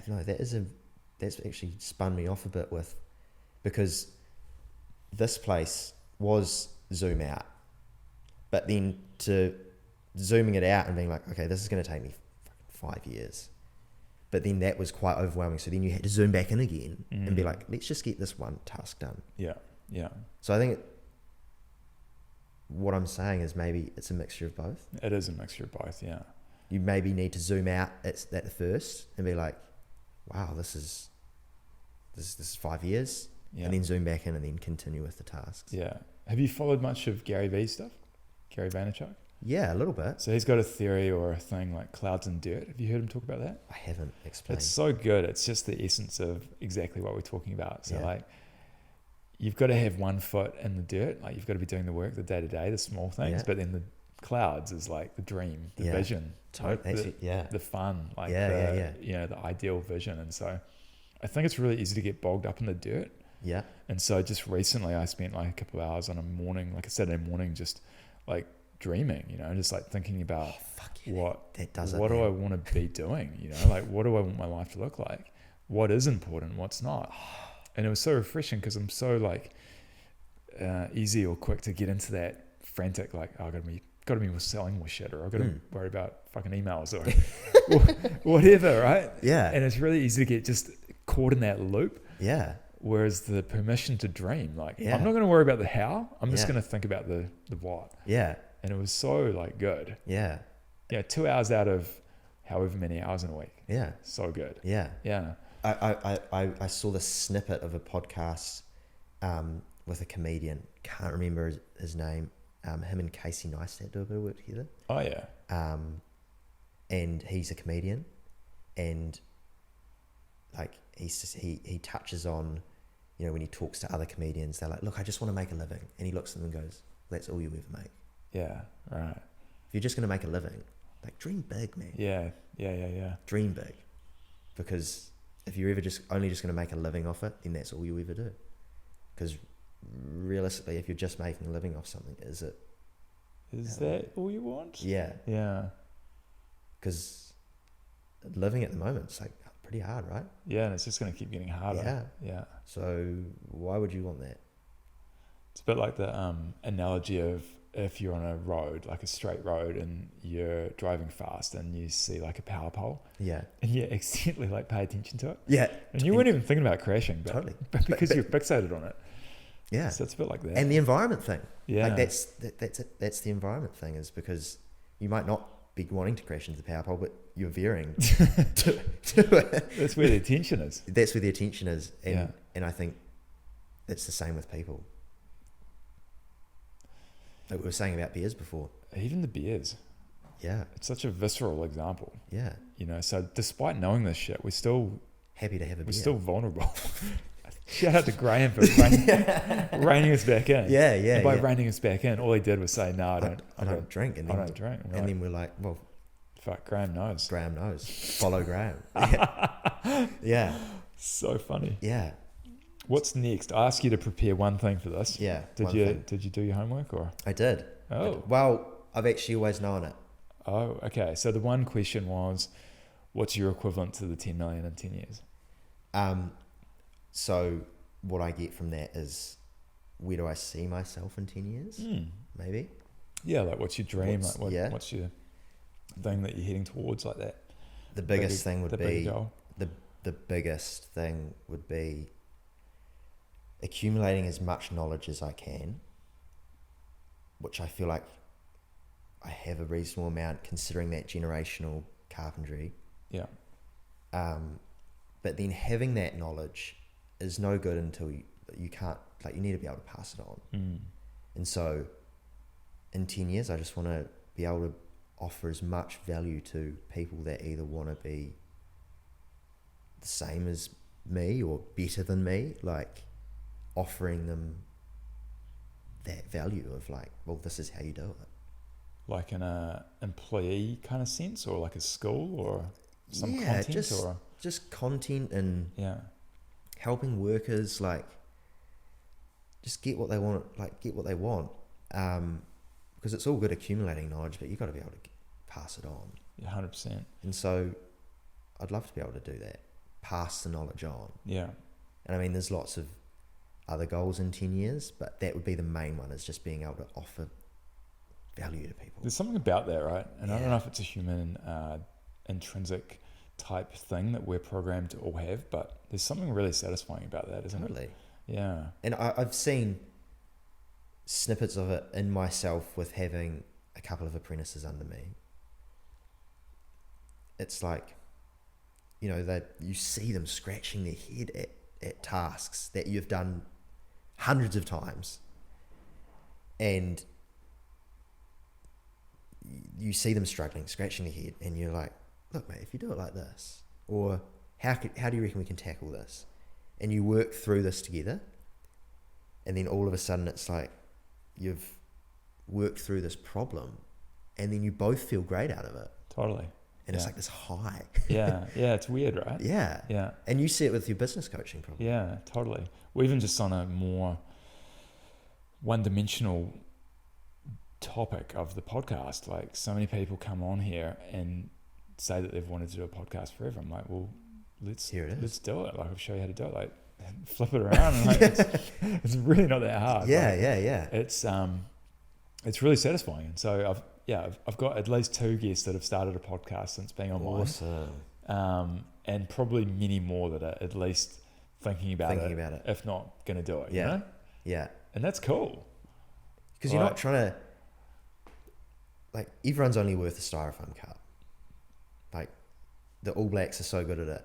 No, that's actually spun me off a bit because this place was zoom out, but then to zooming it out and being like, okay, this is going to take me 5 years, but then that was quite overwhelming. So then you had to zoom back in again and be like, let's just get this one task done. Yeah. So I think what I'm saying is maybe it's a mixture of both. It is a mixture of both. Yeah. You maybe need to zoom out at the first and be like, wow, this is 5 years. Yeah. And then zoom back in and then continue with the tasks. Yeah. Have you followed much of Gary V's stuff? Gary Vaynerchuk? Yeah, a little bit. So he's got a theory or a thing like clouds and dirt. Have you heard him talk about that? I haven't explained. It's so good. It's just the essence of exactly what we're talking about. So Yeah. like, you've got to have one foot in the dirt. Like you've got to be doing the work, the day to day, the small things. Yeah. But then the clouds is like the dream, the Yeah. vision, Totally. the fun, like Yeah. you know, the ideal vision. And so I think it's really easy to get bogged up in the dirt. Yeah. And so just recently I spent like a couple of hours on a morning, like a Saturday morning, just like dreaming, you know, just like thinking about what do I want to be doing, you know, like what do I want my life to look like? What is important? What's not? And it was so refreshing because I'm so like easy or quick to get into that frantic, like, oh, I got to be selling more shit, or I've got to worry about fucking emails or whatever, right? Yeah. And it's really easy to get just caught in that loop. Yeah. Whereas the permission to dream, like, Yeah. I'm not going to worry about the how, I'm just Yeah. going to think about the what. Yeah. And it was so like good. Yeah. Yeah, 2 hours out of however many hours in a week. Yeah. So good. Yeah. Yeah. I saw this snippet of a podcast with a comedian. Can't remember his name. Him and Casey Neistat do a bit of work together. Oh yeah. And he's a comedian, and like he touches on, you know, when he talks to other comedians, they're like, look, I just want to make a living, and he looks at them and goes, that's all you ever make. Yeah. Right. If you're just going to make a living, like, dream big, man. Yeah. Dream big, because if you're ever only just going to make a living off it, then that's all you ever do. Because realistically, if you're just making a living off something, is that all you want? Yeah. Yeah. Because living at the moment is like pretty hard, right? Yeah, and it's just going to keep getting harder. Yeah. So why would you want that? It's a bit like the analogy of if you're on a road, like a straight road, and you're driving fast and you see like a power pole. Yeah. And you accidentally like pay attention to it. Yeah. And you weren't even thinking about crashing. But, Totally. But because you're fixated on it. Yeah. So it's a bit like that. And the environment thing. Yeah. Like that's it. That's the environment thing, is because you might not be wanting to crash into the power pole, but you're veering to it. That's where the attention is. That's where the attention is. And, Yeah. and I think it's the same with people. Like we were saying about beers before. Even the beers. Yeah. It's such a visceral example. Yeah. You know, so despite knowing this shit, we're still Happy to have a beer. we're still vulnerable. Shout out to Graham for reining us back in. Yeah. And by yeah. reining us back in, all he did was say, "No, I don't drink." And I then, don't drink. And then we're like, well, fuck, Graham knows. Graham knows. Follow Graham. Yeah. Yeah. So funny. Yeah. What's next? I asked you to prepare one thing for this. Yeah. Did you do your homework or? I did. Oh. Well, I've actually always known it. Oh, okay. So the one question was, what's your equivalent to the 10 million in 10 years? So what I get from that is, where do I see myself in 10 years? Maybe. Yeah, like what's your dream? What's what's your thing that you're heading towards, like that? The biggest thing would be goal. the biggest thing would be accumulating as much knowledge as I can, which I feel like I have a reasonable amount considering that generational carpentry. Yeah. But then having that knowledge is no good until you can't, like, you need to be able to pass it on. And so in 10 years, I just want to be able to offer as much value to people that either want to be the same as me or better than me, like offering them that value of like, well, this is how you do it. Like in a employee kind of sense, or like a school, or some content, just content and helping workers like just get what they want, because it's all good accumulating knowledge, but you got to be able to pass it on. 100%. And so I'd love to be able to do that, pass the knowledge on. Yeah. And I mean, there's lots of other goals in 10 years, but that would be the main one, is just being able to offer value to people. There's something about that, right? And I don't know if it's a human intrinsic type thing that we're programmed to all have, but there's something really satisfying about that, isn't it? Yeah. And I've seen snippets of it in myself with having a couple of apprentices under me. It's like, you know, that you see them scratching their head at tasks that you've done hundreds of times, and you see them struggling, scratching their head, and you're like, look, mate, if you do it like this, or how do you reckon we can tackle this? And you work through this together, and then all of a sudden it's like you've worked through this problem, and then you both feel great out of it. Totally. And it's like this high. Yeah, it's weird, right? Yeah. And you see it with your business coaching probably. Yeah, totally. Well, even just on a more one-dimensional topic of the podcast, like so many people come on here and say that they've wanted to do a podcast forever. I'm like, well, let's do it. Like, I'll show you how to do it. Like, flip it around. And like, it's really not that hard. Yeah. It's really satisfying. And so I've got at least 2 guests that have started a podcast since being on mine. Awesome. And probably many more that are at least thinking about it, if not going to do it. Yeah. You know? Yeah. And that's cool. Because you're not trying to, like, everyone's only worth a styrofoam cup. Like, the All Blacks are so good at it.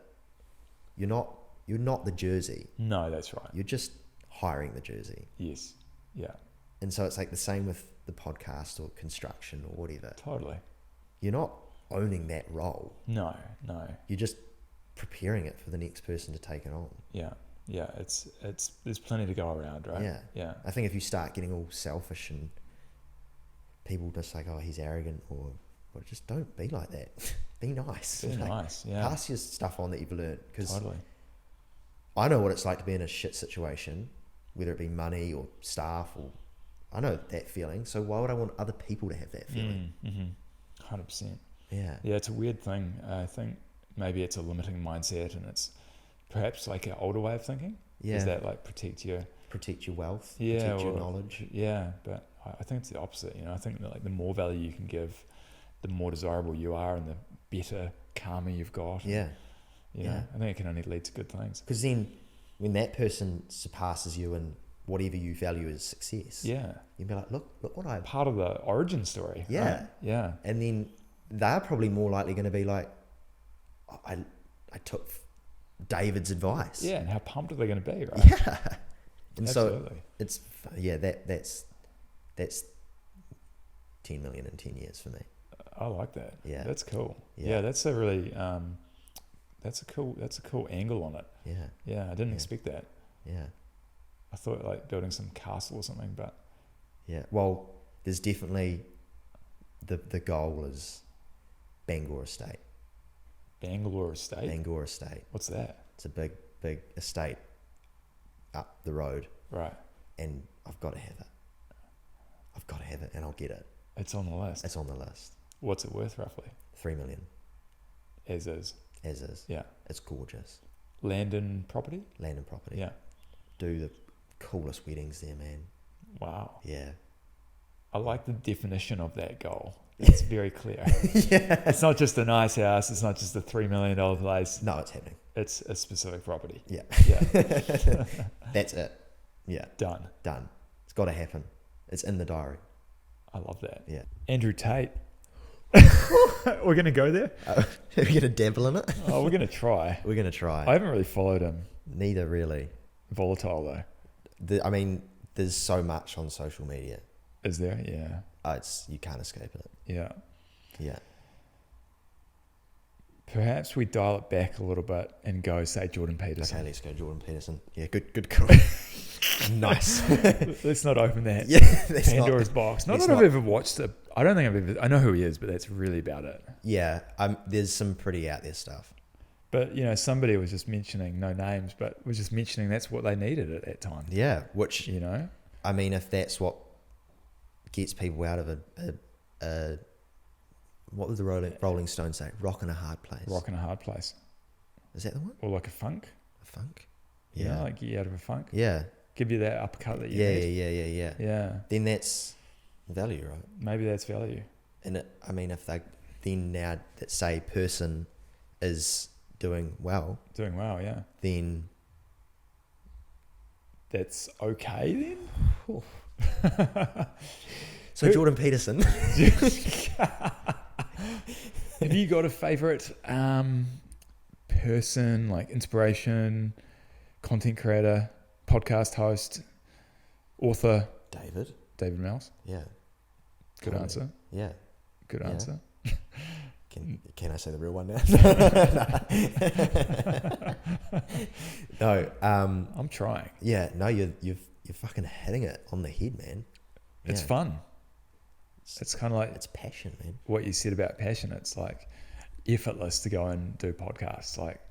You're not the jersey. No, that's right. You're just hiring the jersey. Yes. Yeah. And so it's like the same with the podcast or construction or whatever. Totally. You're not owning that role. No. You're just preparing it for the next person to take it on. Yeah. It's there's plenty to go around, right? Yeah. I think if you start getting all selfish and people just like, oh, he's arrogant, or well, just don't be like that. Be nice. Be nice. Yeah. Pass your stuff on that you've learned, because totally. I know what it's like to be in a shit situation, whether it be money or staff, or I know that feeling. So why would I want other people to have that feeling? 100%. Yeah. Yeah, it's a weird thing. I think maybe it's a limiting mindset, and it's perhaps like an older way of thinking. Yeah. Is that like protect your wealth, protect your knowledge. Yeah, but I think it's the opposite. You know, I think that like the more value you can give, the more desirable you are, and the better karma you've got. Yeah. You know, I think it can only lead to good things. Because then when that person surpasses you in whatever you value as success, you'd be like, look what I... Part of the origin story. Yeah. Right? Yeah. And then they're probably more likely going to be like, I took David's advice. Yeah, and how pumped are they going to be, right? Yeah. And absolutely. So it's, that's 10 million in 10 years for me. I like that. Yeah. That's cool. Yeah, that's a really... That's a cool angle on it. Yeah. Yeah, I didn't expect that. Yeah. I thought like building some castle or something, but... Yeah, well, there's definitely... The goal is Bangor Estate. Bangor Estate? Bangor Estate. What's that? It's a big estate up the road. Right. And I've got to have it. And I'll get it. It's on the list. It's on the list. What's it worth roughly? 3 million. As is. Yeah. It's gorgeous. Land and property? Land and property. Yeah. Do the coolest weddings there, man. Wow. Yeah. I like the definition of that goal. It's very clear. Yeah. It's not just a nice house. It's not just a $3 million place. No, it's happening. It's a specific property. Yeah. Yeah. That's it. Yeah. Done. It's got to happen. It's in the diary. I love that. Yeah. Andrew Tate. We're going to go there? We're going to dabble in it? Oh, we're going to try. We're going to try. I haven't really followed him. Neither really. Volatile though. I mean, there's so much on social media. Is there? Yeah. You can't escape it. Yeah. Yeah. Perhaps we dial it back a little bit and go, say, Jordan Peterson. Okay, let's go Jordan Peterson. Yeah, good call. Nice. Let's not open that Pandora's box. Not that I've ever watched it. I don't think I've ever... I know who he is, but that's really about it. Yeah, there's some pretty out there stuff. But, you know, somebody was just mentioning, no names, but was just mentioning that's what they needed at that time. Yeah, which... You know? I mean, if that's what gets people out of a what would the Rolling Stones say? Rock in a hard place. Rock in a hard place. Is that the one? Or like a funk. A funk? Yeah. You know, like get you out of a funk. Yeah. Give you that uppercut that you need. Yeah. Then that's value, right? Maybe that's value. And I mean, if they then now that say person is doing well, yeah, then that's okay then. So Jordan Peterson. Have you got a favorite person, like inspiration, content creator, podcast host, author? David Mouse. Yeah. Good answer. Yeah. Good answer. Can I say the real one now? No. I'm trying. Yeah. No, you're fucking hitting it on the head, man. It's fun. It's kind of like... It's passion, man. What you said about passion, it's like effortless to go and do podcasts. Like,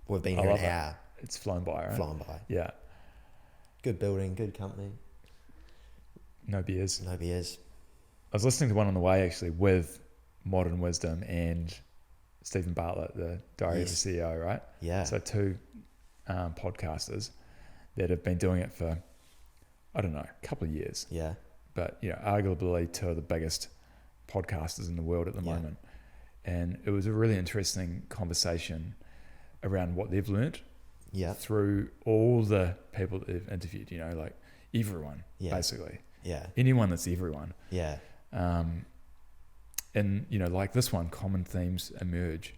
we've been here an hour. It's flown by, right? Flown by. Yeah. Good building, good company. No beers. I was listening to one on the way, actually, with Modern Wisdom and Stephen Bartlett, the Diary of a CEO, right? Yeah. So two podcasters that have been doing it for, I don't know, a couple of years. Yeah. But, you know, arguably two of the biggest podcasters in the world at the moment. And it was a really interesting conversation around what they've learned through all the people that they've interviewed, you know, like everyone, basically. Yeah. Anyone that's everyone. Yeah. And, you know, like this one, common themes emerge.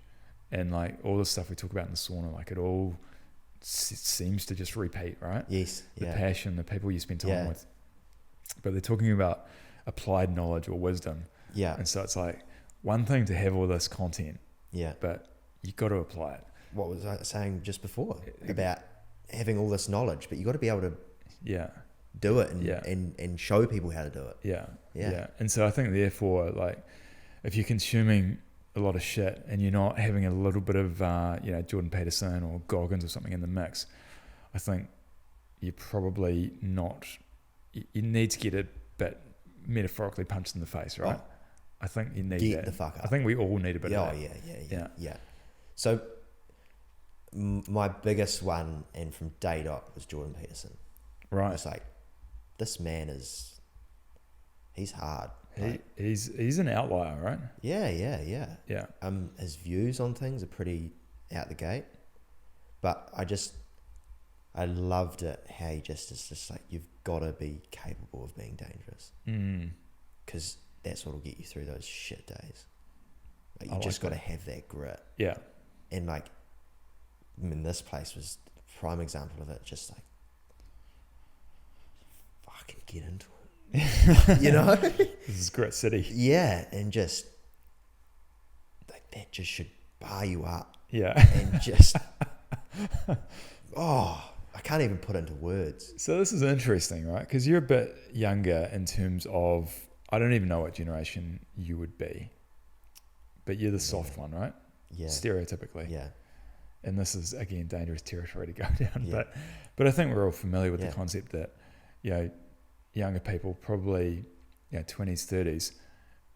And like all the stuff we talk about in the sauna, like it all seems to just repeat, right? Yes. The passion, the people you spend time with. But they're talking about applied knowledge or wisdom. Yeah. And so it's like one thing to have all this content. Yeah. But you've got to apply it. What was I saying just before about having all this knowledge, but you got to be able to do it and show people how to do it. Yeah. And so I think therefore, like, if you're consuming a lot of shit and you're not having a little bit of, you know, Jordan Peterson or Goggins or something in the mix, I think you're probably not... You need to get a bit metaphorically punched in the face, right? Oh, I think you need get that. The fuck up. I think we all need a bit of that. Yeah. So my biggest one, and from day dot, was Jordan Peterson. Right. It's like, this man he's hard. He's an outlier, right? Yeah. His views on things are pretty out the gate, but I loved it how he it's just like, you've got to be capable of being dangerous. Because that's what will get you through those shit days. Like, you just got to have that grit. Yeah. And like, I mean, this place was a prime example of it. Just like, fucking get into it. You know? This is Grit City. Yeah. And just, like, that just should bar you up. Yeah. And just, I can't even put into words. So this is interesting, right? Because you're a bit younger in terms of, I don't even know what generation you would be, but you're the soft one, right? Yeah. Stereotypically. Yeah. And this is, again, dangerous territory to go down. Yeah. But I think we're all familiar with the concept that, you know, younger people, probably, you know, 20s, 30s,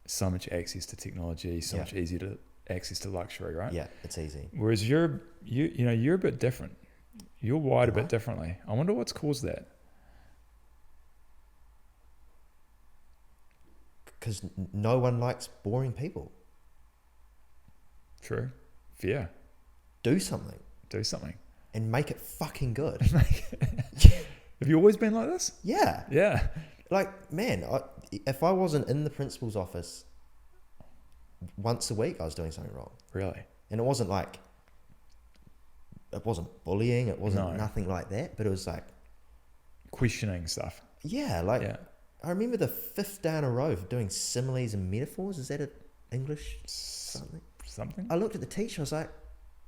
so much access to technology, so much easier to access to luxury, right? Yeah, it's easy. Whereas you're a bit different. You're wired a bit differently. I wonder what's caused that. Because no one likes boring people. True. Fear. Do something. And make it fucking good. Have you always been like this? Yeah. Yeah. Like, man, if I wasn't in the principal's office once a week, I was doing something wrong. Really? And it wasn't bullying, it wasn't nothing like that, but it was like... questioning stuff. Yeah, I remember the 5th day in a row of doing similes and metaphors. Is that an English something? something? I looked at the teacher. I was like,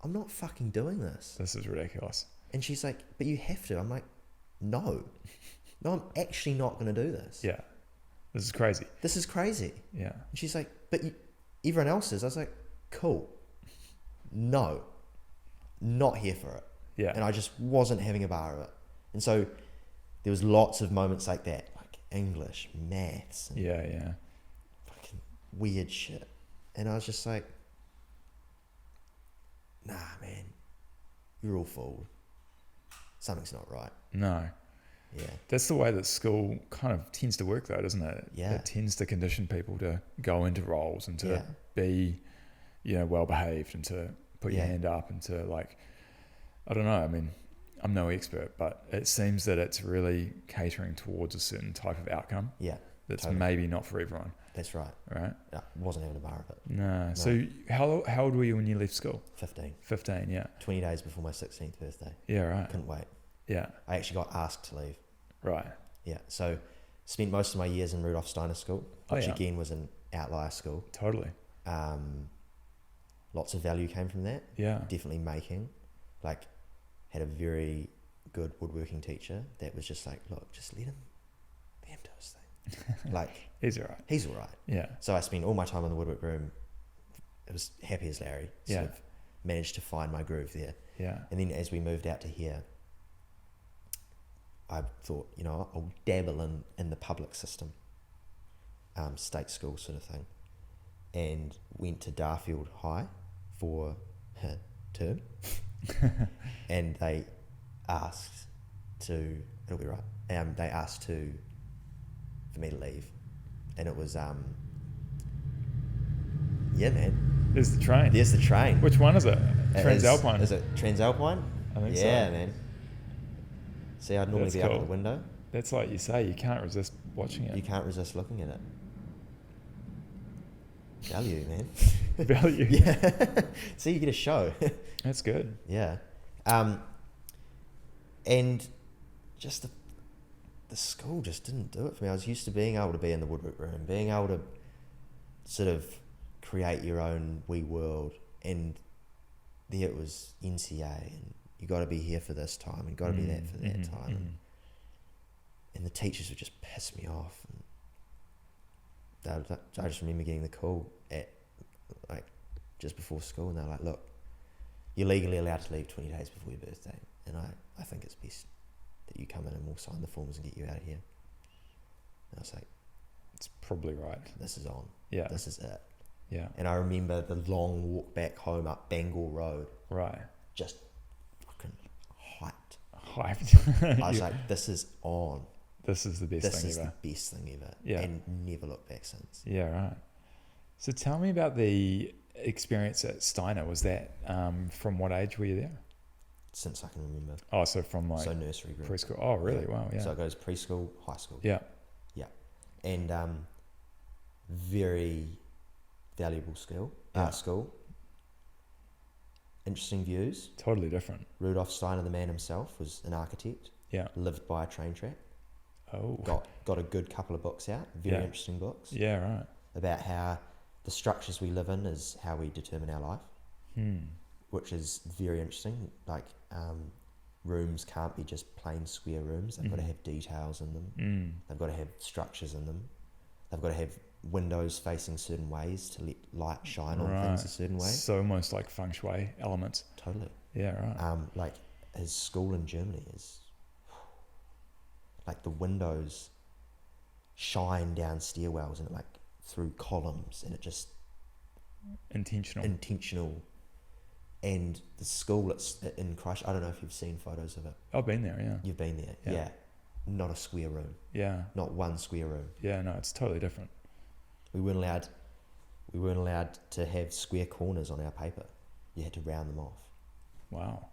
I'm not fucking doing this. This is ridiculous. And she's like, but you have to. I'm like, no, I'm actually not going to do this. Yeah. This is crazy. This is crazy. Yeah. And she's like, but everyone else is. I was like, cool. No, not here for it. Yeah. And I just wasn't having a bar of it. And so there was lots of moments like that, like English, maths, and Yeah. fucking weird shit. And I was just like, nah, man, you're all fooled. Something's not right. No. Yeah. That's the way that school kind of tends to work, though, doesn't it? Yeah. It tends to condition people to go into roles and to be, well behaved, and to put your hand up, and to, like, I don't know. I mean, I'm no expert, but it seems that it's really catering towards a certain type of outcome. Yeah. That's totally. maybe not for everyone. That's right. Right? I wasn't having a bar of it. No. So how old were you when you left school? 15. 15, yeah. 20 days before my 16th birthday. Yeah, right. Couldn't wait. Yeah. I actually got asked to leave. Right. Yeah. So spent most of my years in Rudolf Steiner School, which again was an outlier school. Totally. Lots of value came from that. Yeah. Definitely making. Like, had a very good woodworking teacher that was just like, look, just let him do his thing. Like, He's all right. he's all right. Yeah. So I spent all my time in the woodwork room. It was happy as Larry. Sort of managed to find my groove there. Yeah. And then as we moved out to here, I thought, I'll dabble in the public system, state school sort of thing, and went to Darfield High for a term, and they asked it'll be right. They asked for me to leave, and it was yeah, man. There's the train. There's the train. Which one is it? Transalpine. Is it Transalpine? I think so. Yeah, man. See, I'd normally be up at the window. That's like you say, you can't resist watching it. You can't resist looking at it. Value, man. Value. Yeah. See, you get a show. That's good. Yeah. And just the school just didn't do it for me. I was used to being able to be in the woodwork room, being able to sort of create your own wee world, and there it was NCA, and you got to be here for this time, and got to be that for that time, and the teachers would just piss me off. And I just remember getting the call at like just before school, and they're like, "Look, you're legally allowed to leave 20 days before your birthday, and I think it's best that you come in and we'll sign the forms and get you out of here." And I was like, it's probably right. This is on. Yeah. This is it. Yeah. And I remember the long walk back home up Bangor Road. Right. Just fucking hyped. Hyped. I was like, this is on. This is the best thing ever. This is the best thing ever. Yeah. And never looked back since. Yeah, right. So tell me about the experience at Steiner. Was that from what age were you there? Since I can remember. Oh, so from like so nursery group. preschool. Oh, really? Yeah. Wow, yeah. So it goes preschool, high school. Yeah. Yeah. And very valuable school. Interesting views. Totally different. Rudolf Steiner, the man himself, was an architect. Yeah. Lived by a train track. Oh. Got a good couple of books out. Very interesting books. Yeah, right. About how the structures we live in is how we determine our life. Which is very interesting. Like, rooms can't be just plain square rooms. They've got to have details in them. They've got to have structures in them. They've got to have windows facing certain ways to let light shine on things a certain way. So almost like feng shui elements. Totally. Yeah, right. Like his school in Germany is like the windows shine down stairwells and like through columns, and it just intentional. And the school in Christ, I don't know if you've seen photos of it. I've been there, yeah. You've been there, yeah. Not a square room. Yeah. Not one square room. Yeah, no, it's totally different. We weren't allowed to have square corners on our paper. You had to round them off. Wow.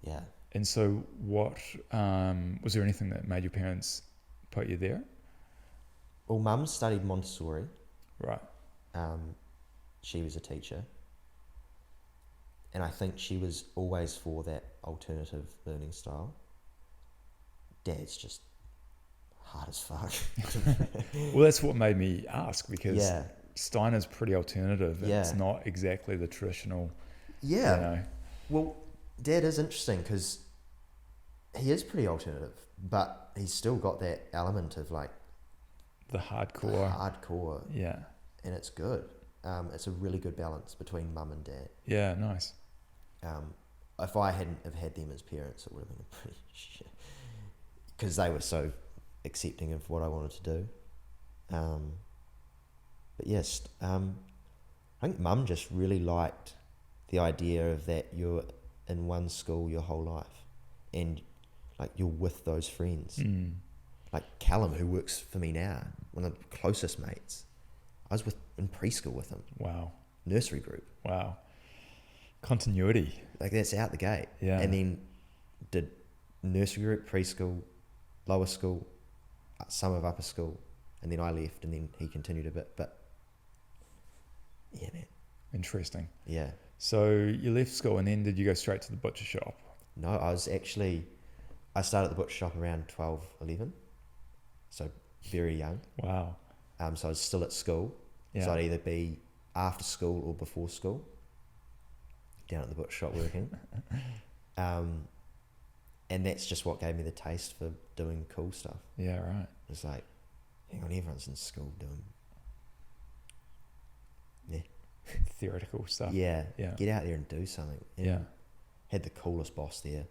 Yeah. And so what, was there anything that made your parents put you there? Well, Mum studied Montessori. Right. She was a teacher. And I think she was always for that alternative learning style. Dad's just hard as fuck. Well, that's what made me ask, because Steiner's pretty alternative. Yeah. It's not exactly the traditional, Yeah. you know. Well, Dad is interesting because he is pretty alternative, but he's still got that element of like The hardcore. Yeah. And it's good. It's a really good balance between mum and dad. Yeah, nice. If I hadn't have had them as parents, it would have been a pretty shit, because they were so accepting of what I wanted to do. But yes, I think mum just really liked the idea of that you're in one school your whole life, and like you're with those friends. Like Callum, who works for me now, one of the closest mates, I was in preschool with him. Wow. Nursery group. Wow. Continuity. Like that's out the gate. Yeah. And then did nursery group, preschool, lower school, some of upper school, and then I left, and then he continued a bit. But yeah, man. Interesting. Yeah. So you left school, and then did you go straight to the butcher shop? No, I started at the butcher shop around 12, 11. So very young. Wow. So I was still at school. Yeah. So I'd either be after school or before school, down at the butcher shop working. And that's just what gave me the taste for doing cool stuff. Yeah, right. It's like, hang on, everyone's in school doing theoretical stuff. Yeah. Yeah. Get out there and do something. And Yeah. had the coolest boss there.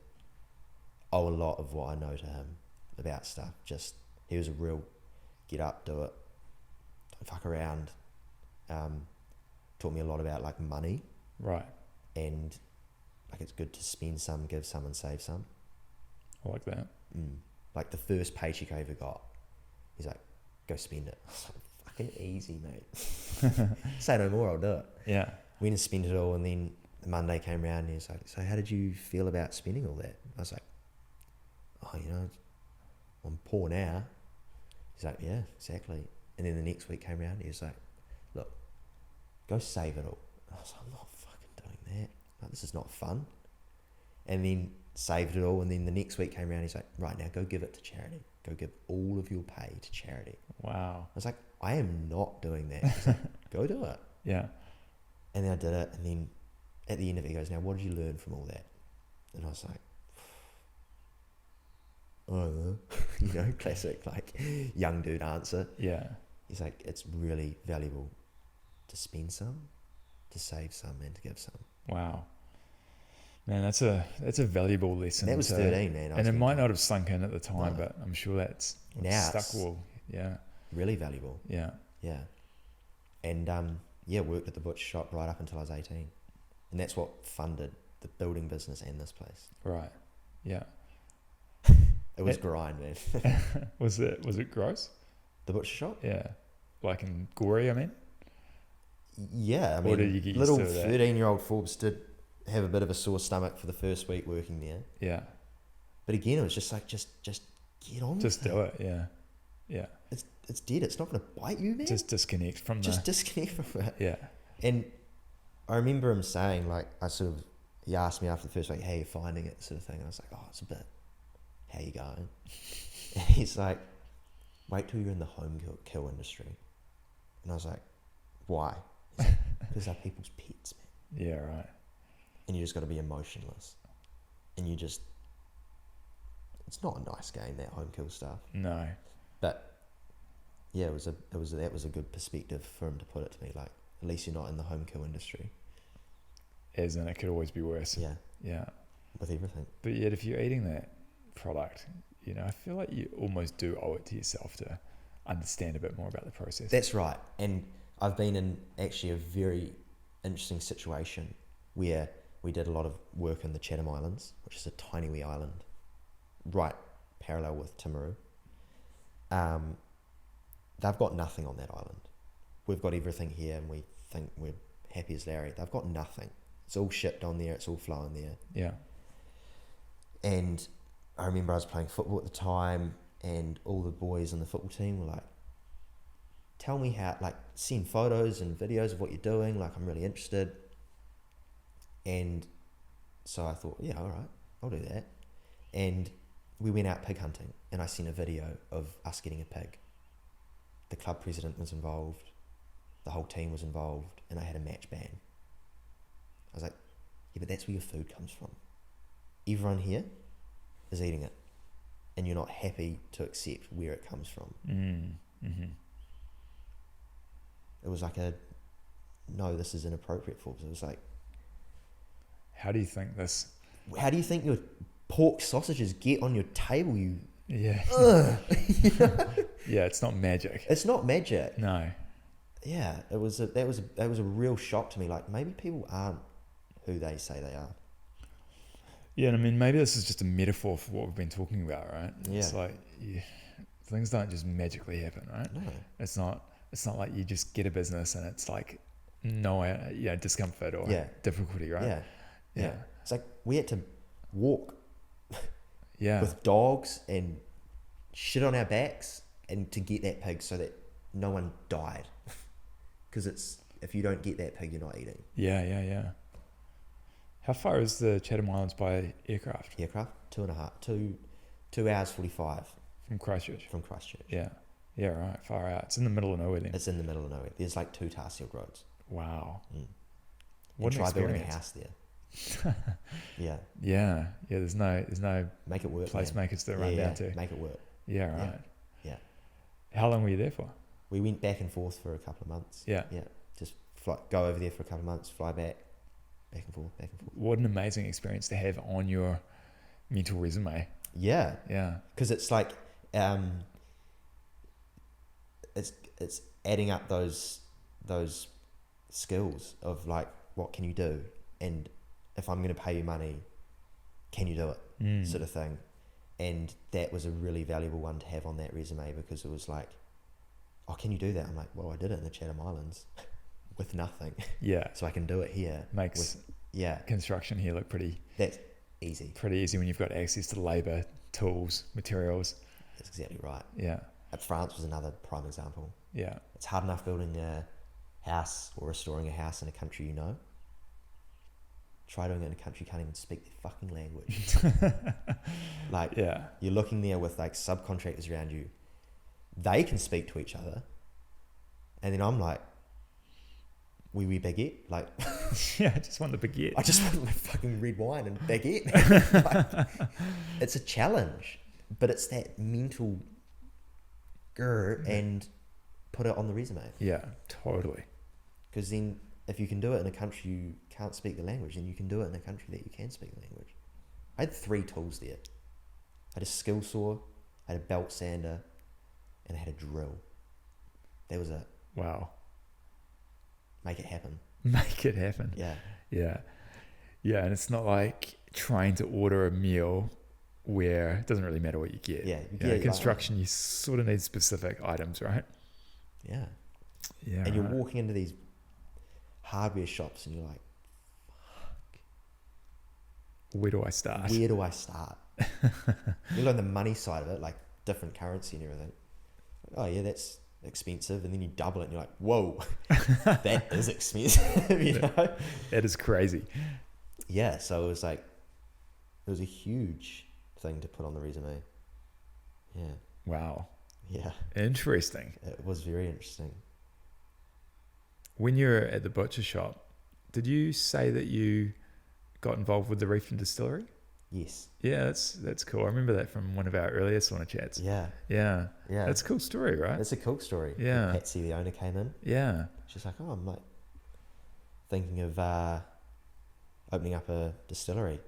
Owe a lot of what I know to him about stuff. Just, he was a real get up, do it, don't fuck around. Taught me a lot about like money. Right. And like it's good to spend some, give some, and save some. I like that. Like the first paycheck I ever got, he's like, go spend it. I was like, fucking easy, mate. Say no more, I'll do it. Yeah. Went and spent it all, and then the Monday came around and he was like, so how did you feel about spending all that? I was like, oh, you know, I'm poor now. He's like, yeah, exactly. And then the next week came around and he was like, look, go save it all. I was like, I'm not fucking doing that. Like, this is not fun. And then saved it all, and then the next week came around, he's like, right, now go give it to charity. Go give all of your pay to charity. Wow. I was like, I am not doing that. He's like, go do it. Yeah. And then I did it, and then at the end of it, he goes, now what did you learn from all that? And I was like, I don't know. You know, classic like young dude answer. Yeah. He's like, it's really valuable to spend some, to save some, and to give some. Wow. Man, that's a valuable lesson. That was 13, man. And it might not have sunk in at the time, No. but I'm sure that's Now stuck it's well. Yeah. really valuable. Yeah. Yeah. And worked at the butcher shop right up until I was 18. And that's what funded the building business and this place. Right. Yeah. It was grind, man. Was it gross? The butcher shop? Yeah. Like in gory, I mean? Yeah, I Or mean, did you get used little to that? 13-year-old Forbes did have a bit of a sore stomach for the first week working there. Yeah. But again, it was just like, just get on Just with do it. Yeah. Yeah. It's dead. It's not going to bite you, man. Just disconnect from Just disconnect from it. Yeah. And I remember him saying, like, he asked me after the first week, how you finding it, sort of thing. And I was like, oh, it's a bit, how you going? And he's like, wait till you're in the home kill industry. And I was like, why? He's like, because they're people's pets, man. Yeah, right. And you just got to be emotionless. And it's not a nice game, that home kill stuff. No. But yeah, that was a good perspective for him to put it to me. Like, at least you're not in the home kill industry. As in, it could always be worse. Yeah. Yeah. With everything. But yet, if you're eating that product, you know, I feel like you almost do owe it to yourself to understand a bit more about the process. That's right. And I've been in actually a very interesting situation where we did a lot of work in the Chatham Islands, which is a tiny wee island, right parallel with Timaru. They've got nothing on that island. We've got everything here, and we think we're happy as Larry. They've got nothing. It's all shipped on there. It's all flowing there. Yeah. And I remember I was playing football at the time, and all the boys in the football team were like, tell me how, like, send photos and videos of what you're doing. Like, I'm really interested. And so I thought, yeah, all right, I'll do that. And we went out pig hunting, and I sent a video of us getting a pig. The club president was involved. the whole team was involved, and I had a match ban. I was like, yeah, but that's where your food comes from. Everyone here is eating it, and you're not happy to accept where it comes from. Mm-hmm. It was like no, this is inappropriate for us. It was like, how do you think your pork sausages get on your table? Yeah. Yeah, it's not magic. It's not magic. No. Yeah, that was a real shock to me. Like, maybe people aren't who they say they are. Yeah, and I mean, maybe this is just a metaphor for what we've been talking about, right? Yeah. It's like, things don't just magically happen, right? No. It's not like you just get a business and it's like no discomfort or difficulty, right? Yeah. It's like we had to walk yeah. with dogs and shit on our backs and to get that pig so that no one died. Because if you don't get that pig, you're not eating. Yeah. How far is the Chatham Islands by aircraft? 2 hours 45. From Christchurch? From Christchurch. Yeah, right, far out. It's in the middle of nowhere then. It's in the middle of nowhere. There's like 2 tar sealed roads. Wow. What an experience. Try building a house there. Yeah. There's no make it work, placemakers to run down to. Make it work. Yeah, right. Yeah. How long were you there for? We went back and forth for a couple of months. Yeah. Just go over there for a couple of months, fly back and forth. What an amazing experience to have on your mental resume. Yeah. Because it's like, it's adding up those skills of like, what can you do? And if I'm going to pay you money, can you do it? Sort of thing. And that was a really valuable one to have on that resume, because it was like, oh, can you do that? I'm like, well, I did it in the Chatham Islands with nothing. Yeah. So I can do it here. Makes construction here look that's easy. Pretty easy when you've got access to labour, tools, materials. That's exactly right. Yeah. France was another prime example. Yeah. It's hard enough building a house or restoring a house in a country you know. Try doing it in a country you can't even speak their fucking language. You're looking there with like subcontractors around you. They can speak to each other. And then I'm like, oui baguette. Like, yeah, I just want the baguette. I just want my fucking red wine and baguette. It's a challenge, but it's that mental and put it on the resume. Yeah, totally. Because then if you can do it in a country you can't speak the language, then you can do it in a country that you can speak the language. I had 3 tools there. I had a skill saw, I had a belt sander, and I had a drill. That was it. Wow. Make it happen. Yeah, and it's not like trying to order a meal where it doesn't really matter what you get. Construction, you sort of need specific items, right? Yeah. And you're walking into these hardware shops and you're like, fuck. Where do I start? You learn the money side of it, like different currency and everything. Oh yeah, that's expensive. And then you double it and you're like, whoa, that is expensive. You know? That is crazy. Yeah, so it was a huge thing to put on the resume. Yeah. Wow. Yeah. Interesting. It was very interesting. When you were at the butcher shop, did you say that you got involved with the Reefton Distillery? Yes. Yeah, that's cool. I remember that from one of our earlier sauna chats. Yeah. That's a cool story, right? It's a cool story. Yeah. Patsy, the owner, came in. Yeah. She's like, oh, I'm like thinking of opening up a distillery.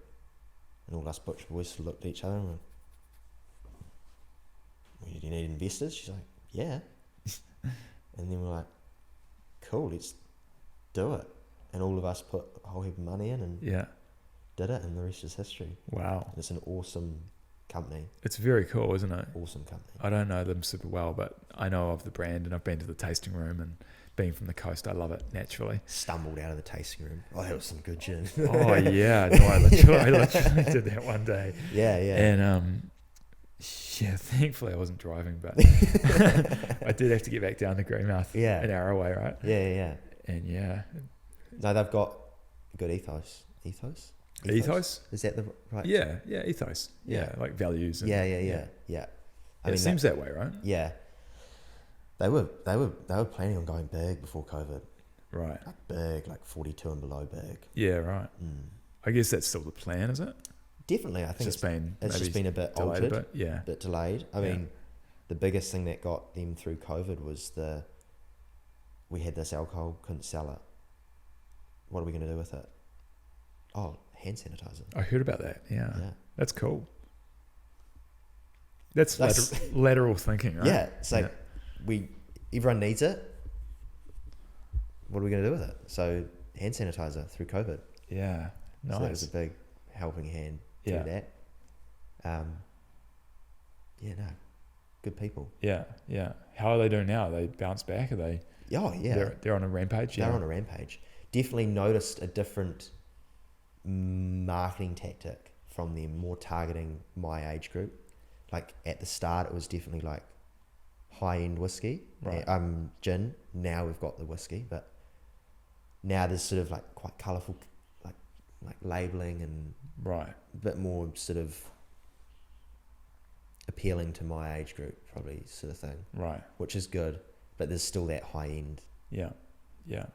And all us butcher boys looked at each other and went, well, do you need investors? She's like, yeah. And then we're like, cool, let's do it. And all of us put a whole heap of money in and did it, and the rest is history. Wow. And it's an awesome company. It's very cool, isn't it? Awesome company. I don't know them super well, but I know of the brand, and I've been to the tasting room, and being from the coast, I love it naturally. Stumbled out of the tasting room. Oh, that was some good gin. Oh yeah, no, I literally did that one day. Yeah. And thankfully I wasn't driving, but I did have to get back down to Greymouth an hour away, right? Yeah. And no, they've got good ethos. Ethos? Is that the right? Yeah, ethos. Yeah, like values. And, yeah. I mean, it seems that way, right? Yeah. They were planning on going big before COVID. Right. Like big, like 42 and below big. Yeah, right. I guess that's still the plan, is it? Definitely, I think It's just been a bit delayed altered, a bit. Yeah. a bit delayed. I mean, the biggest thing that got them through COVID was we had this alcohol, couldn't sell it. What are we going to do with it? Oh, hand sanitizer. I heard about that. Yeah. Yeah. That's cool. That's lateral thinking, right? Yeah, it's like everyone needs it. What are we going to do with it? So hand sanitizer through COVID. Yeah, nice. So that was a big helping hand through that. Good people. Yeah, yeah. How are they doing now? Are they bounce back? Are they? Oh yeah, they're on a rampage. Yeah, they're on a rampage. Definitely noticed a different marketing tactic from them, more targeting my age group. Like at the start, it was definitely like high-end whiskey, right? Gin. Now we've got the whiskey, but now there's sort of like quite colourful, like labelling and right, a bit more sort of appealing to my age group, probably sort of thing. Right, which is good, but there's still that high-end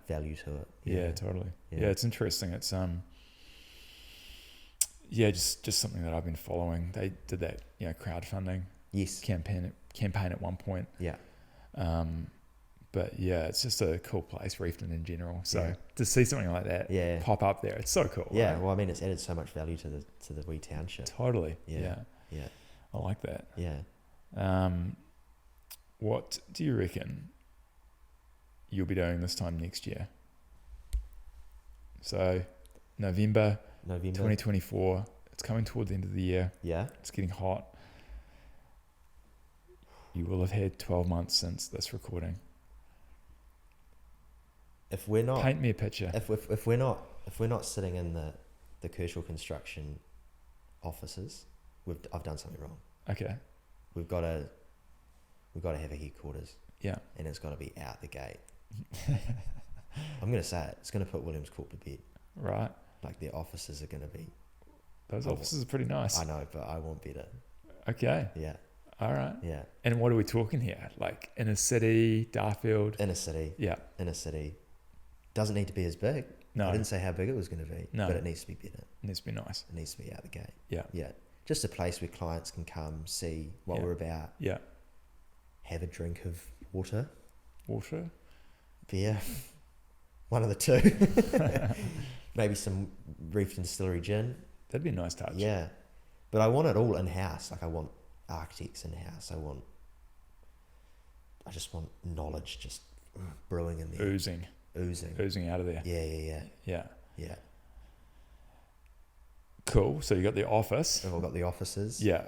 value to it. Yeah, totally. Yeah, it's interesting. It's just something that I've been following. They did that, crowdfunding campaign at one point. Yeah. But yeah, it's just a cool place, Reefton in general. So to see something like that pop up there, it's so cool. Yeah, right? well, I mean, it's added so much value to the wee township. Totally. Yeah. I like that. Yeah. What do you reckon you'll be doing this time next year? So November 2024. It's coming toward the end of the year. Yeah. It's getting hot. You will have had 12 months since this recording. If we're not, paint me a picture. If we're not sitting in the Kershaw construction offices, I've done something wrong. Okay. We've got to have a headquarters. Yeah. And it's got to be out the gate. I'm going to say it. It's going to put Williams Court to bed. Right. Like their offices are going to be. Those offices are pretty nice. I know, but I want better. Okay. Yeah. All right. Yeah. And what are we talking here? Like inner city, Darfield? Inner city. Yeah. Inner city. Doesn't need to be as big. No. I didn't say how big it was going to be. No. But it needs to be better. It needs to be nice. It needs to be out the gate. Yeah. Yeah. Just a place where clients can come, see what we're about. Yeah. Have a drink of water. Water? Beer. One of the two. Maybe some Reefton Distillery gin. That'd be a nice touch. Yeah. But I want it all in-house. Like I want architects in-house. I just want knowledge just brewing in there. Oozing out of there. Yeah. Cool. So you got the office. We've all got the offices. Yeah.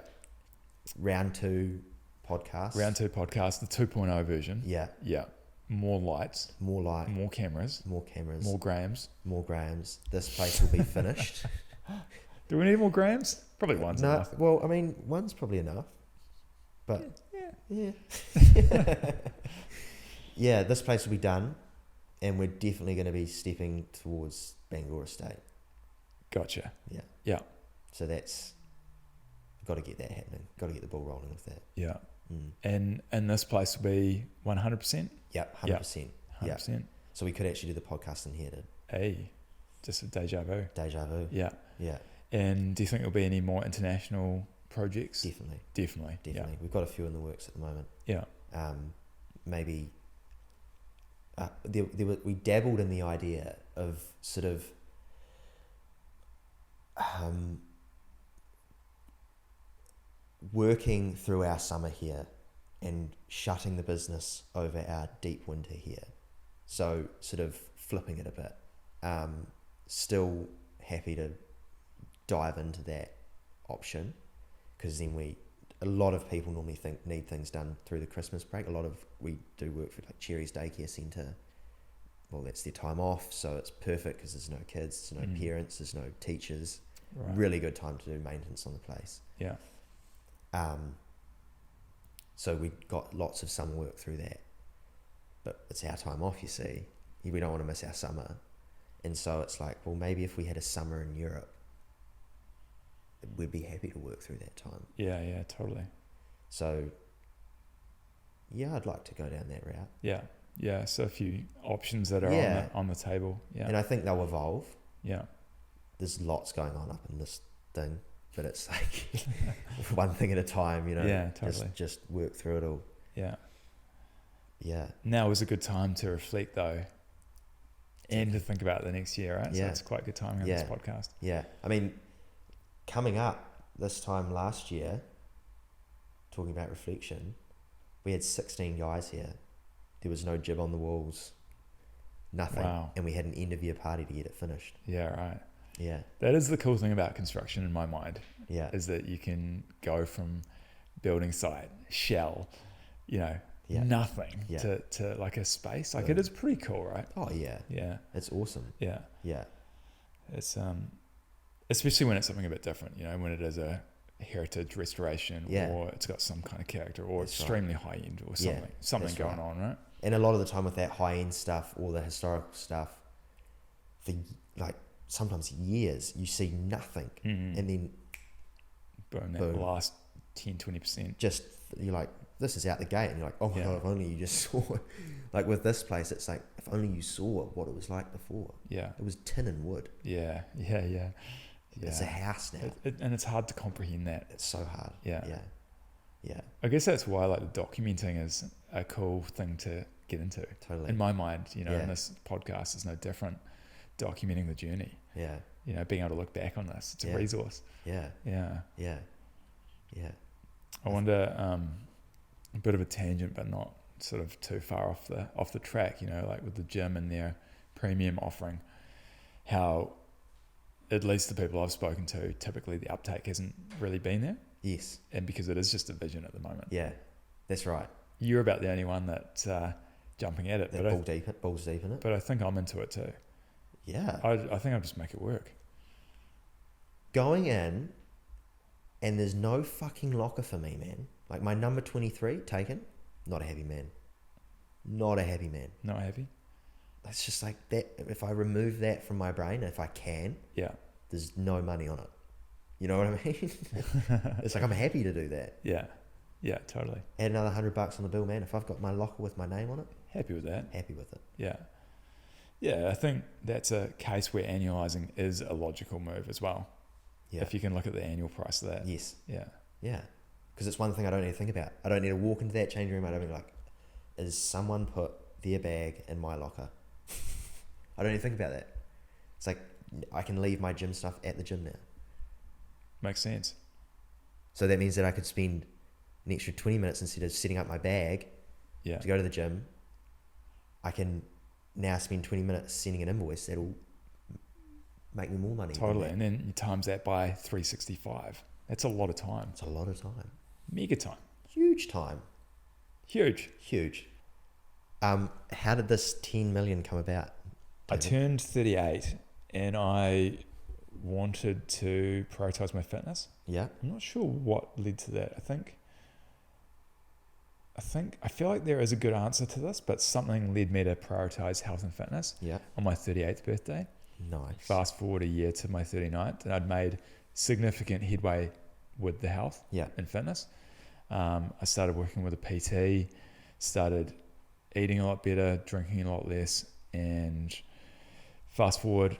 Round 2 podcast. The 2.0 version. Yeah. Yeah. More lights. More light. More cameras. More cameras. More grams. More grams. This place will be finished. Do we need more grams? Probably one's enough. Well, I mean, one's probably enough. But yeah. Yeah, this place will be done, and we're definitely going to be stepping towards Bangor Estate. Gotcha. Yeah. Yeah. So that's got to get that happening. Got to get the ball rolling with that. Yeah. And this place will be 100%? Yeah, 100%. 100%. So we could actually do the podcast in here. Hey, just a deja vu. Yeah. Yeah. And do you think there'll be any more international projects? Definitely. Yeah. We've got a few in the works at the moment. Yeah. Maybe we dabbled in the idea of sort of working through our summer here and shutting the business over our deep winter here. So sort of flipping it a bit. Still happy to dive into that option, because then a lot of people normally need things done through the Christmas break. We do work for like Cherry's Daycare Centre. Well, that's their time off, so it's perfect because there's no kids, there's no parents, there's no teachers. Right. Really good time to do maintenance on the place. Yeah. So we got lots of summer work through that, but it's our time off, you see. We don't want to miss our summer, and so it's like, well, maybe if we had a summer in Europe, we'd be happy to work through that time. Yeah, totally. So yeah, I'd like to go down that route. Yeah. Yeah. So a few options that are on the table. Yeah. And I think they'll evolve. Yeah. There's lots going on up in this thing, but it's like one thing at a time, you know. Yeah, totally. Just work through it all. Yeah. Yeah. Now is a good time to reflect though, and to think about the next year, right? Yeah. So it's quite a good time on this podcast. Yeah. I mean, coming up this time last year, talking about reflection, we had 16 guys here. There was no jib on the walls, nothing. Wow. And we had an end of year party to get it finished. Yeah, right. Yeah. That is the cool thing about construction in my mind. Yeah. Is that you can go from building site, shell, you know, nothing to like a space. Like it is pretty cool, right? Oh yeah. Yeah. It's awesome. Yeah. Yeah. It's especially when it's something a bit different, you know, when it is a heritage restoration or it's got some kind of character or extremely high end or something going on, right? And a lot of the time with that high end stuff or the historical stuff, for like sometimes years you see nothing and then boom, that last 10-20%. Just you're like, this is out the gate, and you're like, oh my god, if only you just saw it. Like with this place, it's like, if only you saw what it was like before. Yeah. It was tin and wood. Yeah. It's a house now. And it's hard to comprehend that. It's so hard. Yeah. Yeah. I guess that's why like the documenting is a cool thing to get into. Totally. In my mind, you know, and this podcast is no different. Documenting the journey. Yeah. You know, being able to look back on this. It's a resource. Yeah. Yeah. Yeah. Yeah. I wonder, a bit of a tangent, but not sort of too far off the track, you know, like with the gym and their premium offering, how at least the people I've spoken to, typically the uptake hasn't really been there. Yes. And because it is just a vision at the moment. Yeah, that's right. You're about the only one that's jumping at it. Balls deep in it. But I think I'm into it too. Yeah. I think I'll just make it work. Going in, and there's no fucking locker for me, man. Like my number 23, taken, not a happy man. Not a happy man. Not happy? It's just like that. If I remove that from my brain, if I can, there's no money on it. You know what I mean? It's like I'm happy to do that. Yeah, totally. Add another $100 on the bill, man. If I've got my locker with my name on it, happy with that. Happy with it. Yeah, I think that's a case where annualizing is a logical move as well. Yeah. If you can look at the annual price of that. Yes. Yeah. Because it's one thing I don't need to think about. I don't need to walk into that change room. I don't be like, is someone put their bag in my locker? I don't even think about that. It's like I can leave my gym stuff at the gym now. Makes sense. So that means that I could spend an extra 20 minutes instead of setting up my bag to go to the gym. I can now spend 20 minutes sending an invoice that'll make me more money. Totally. And then you times that by 365. That's a lot of time. It's a lot of time. Mega time. Huge time. Huge. How did this 10 million come about, David? I turned 38 and I wanted to prioritize my fitness. Yeah. I'm not sure what led to that. I feel like there is a good answer to this, but something led me to prioritize health and fitness on my 38th birthday. Nice. Fast forward a year to my 39th, and I'd made significant headway with the health and fitness. I started working with a PT, started eating a lot better, drinking a lot less, and fast forward,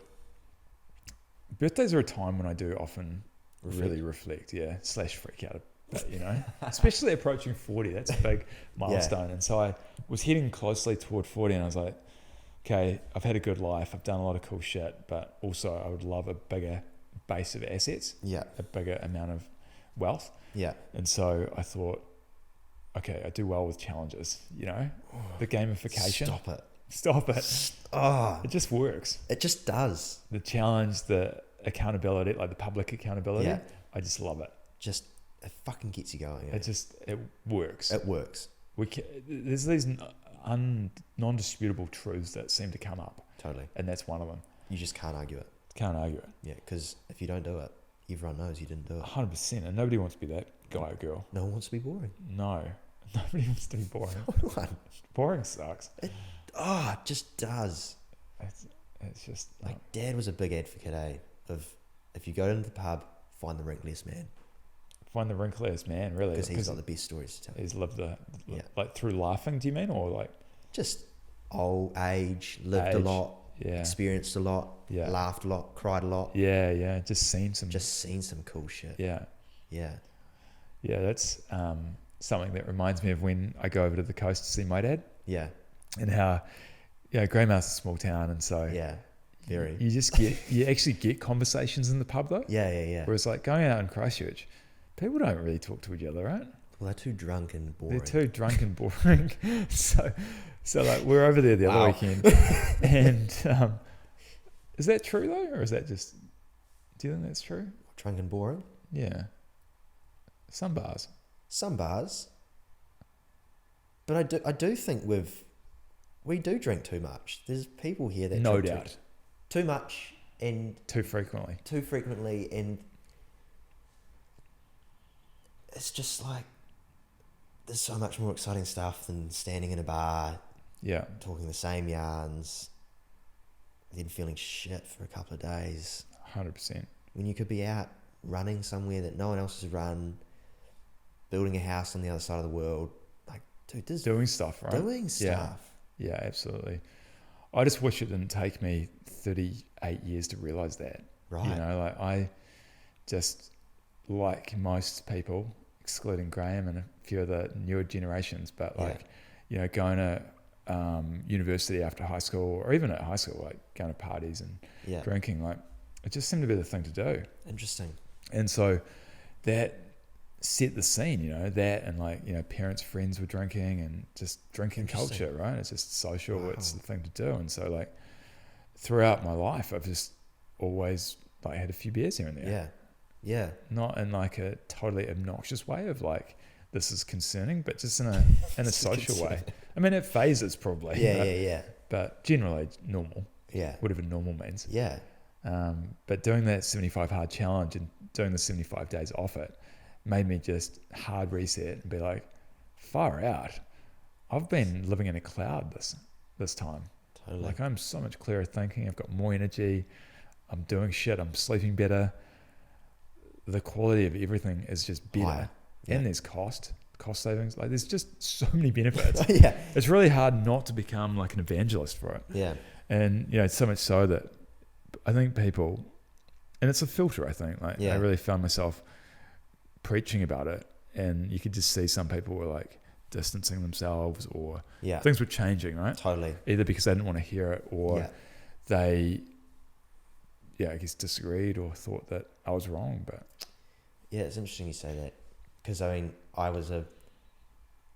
birthdays are a time when I do often really reflect, /freak out a bit, you know, especially approaching 40. That's a big milestone. And so I was heading closely toward 40 and I was like, okay, I've had a good life. I've done a lot of cool shit, but also I would love a bigger base of assets, a bigger amount of wealth. Yeah. And so I thought, okay, I do well with challenges, you know, the gamification. Stop it. Oh, it just works. It just does. The challenge, the accountability, like the public accountability. Yeah. I just love it. It fucking gets you going. It works. It works. There's these non-disputable truths that seem to come up. Totally. And that's one of them. You just can't argue it. Yeah, because if you don't do it, everyone knows you didn't do it. 100%. And nobody wants to be that guy or girl. No one wants to be boring. No. Nobody wants to be boring. No one. Boring sucks. It just does. It's just... Like, Dad was a big advocate, of if you go into the pub, find the rinkless man. Find the wrinkliest man, really. Because he's got the best stories to tell. He's lived like through laughing, do you mean? Or like... Just old age, lived a lot, experienced a lot, laughed a lot, cried a lot. Yeah. Just seen some cool shit. Yeah. Yeah. Yeah, that's something that reminds me of when I go over to the coast to see my dad. Yeah. And how, Greymouth's a small town, and so... Yeah. Very. You actually get conversations in the pub though. Yeah. Whereas like going out in Christchurch, people don't really talk to each other, right? Well, they're too drunk and boring. So like we're over there the other weekend, and is that true though, or is that just? Do you think that's true? Drunk and boring. Yeah. Some bars. But I do think we do drink too much. There's people here that no doubt too much and too frequently, and it's just like there's so much more exciting stuff than standing in a bar, talking the same yarns, then feeling shit for a couple of days. 100%. When you could be out running somewhere that no one else has run, building a house on the other side of the world, like, dude, this doing stuff, right? Doing stuff. Yeah, absolutely. I just wish it didn't take me 38 years to realize that. Right. Like I just, like most people, excluding Graham and a few of the newer generations, but like, going to university after high school, or even at high school, like going to parties and drinking, like it just seemed to be the thing to do. Interesting. And so that set the scene, that and like, parents, friends were drinking and just drinking culture, right? It's just social. Wow. It's the thing to do. And so like throughout my life, I've just always like had a few beers here and there. Yeah. Yeah. Not in like a totally obnoxious way of like, this is concerning, but just in a social way. I mean, it phases probably. Yeah. But generally normal. Yeah. Whatever normal means. Yeah. But doing that 75 hard challenge and doing the 75 days off it made me just hard reset and be like, far out. I've been living in a cloud this time. Totally. Like I'm so much clearer thinking. I've got more energy. I'm doing shit. I'm sleeping better. The quality of everything is just better. Higher. Yeah. And there's cost savings. Like there's just so many benefits. Yeah. It's really hard not to become like an evangelist for it. Yeah. And, so much so that I think people, and it's a filter, I think, like I really found myself preaching about it, and you could just see some people were like distancing themselves, or things were changing, right? Totally. Either because they didn't want to hear it, or they, I guess disagreed or thought that I was wrong. But yeah, it's interesting you say that, because I mean, I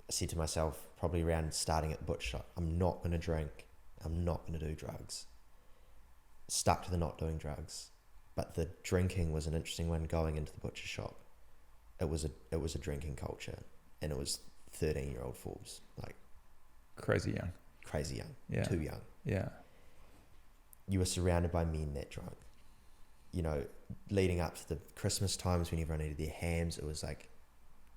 said to myself probably around starting at the butcher shop, I'm not going to drink, I'm not going to do drugs. Stuck to the not doing drugs, but the drinking was an interesting one. Going into the butcher shop, it was a drinking culture, and it was 13-year-old fools, like crazy young, too young. Yeah, you were surrounded by men that drank. Leading up to the Christmas times when everyone needed their hams, it was like,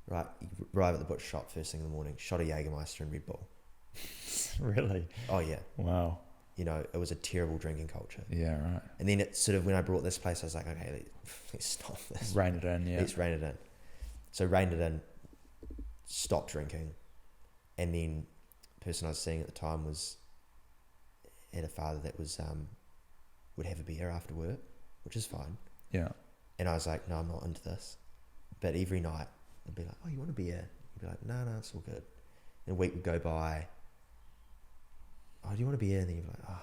right, you arrive at the butcher shop first thing in the morning, shot of Jägermeister and Red Bull. Really? Oh yeah. Wow. It was a terrible drinking culture. Yeah, right. And then it sort of, when I brought this place, I was like, okay, let's stop this. Rein it in, yeah. Let's rein it in. So reined it in, stopped drinking. And then the person I was seeing at the time had a father that would have a beer after work, which is fine. Yeah. And I was like, no, I'm not into this. But every night, I'd be like, oh, you want a beer? I'd be like, no, it's all good. And a week would go by. Oh, do you want a beer? And then you'd be like, oh,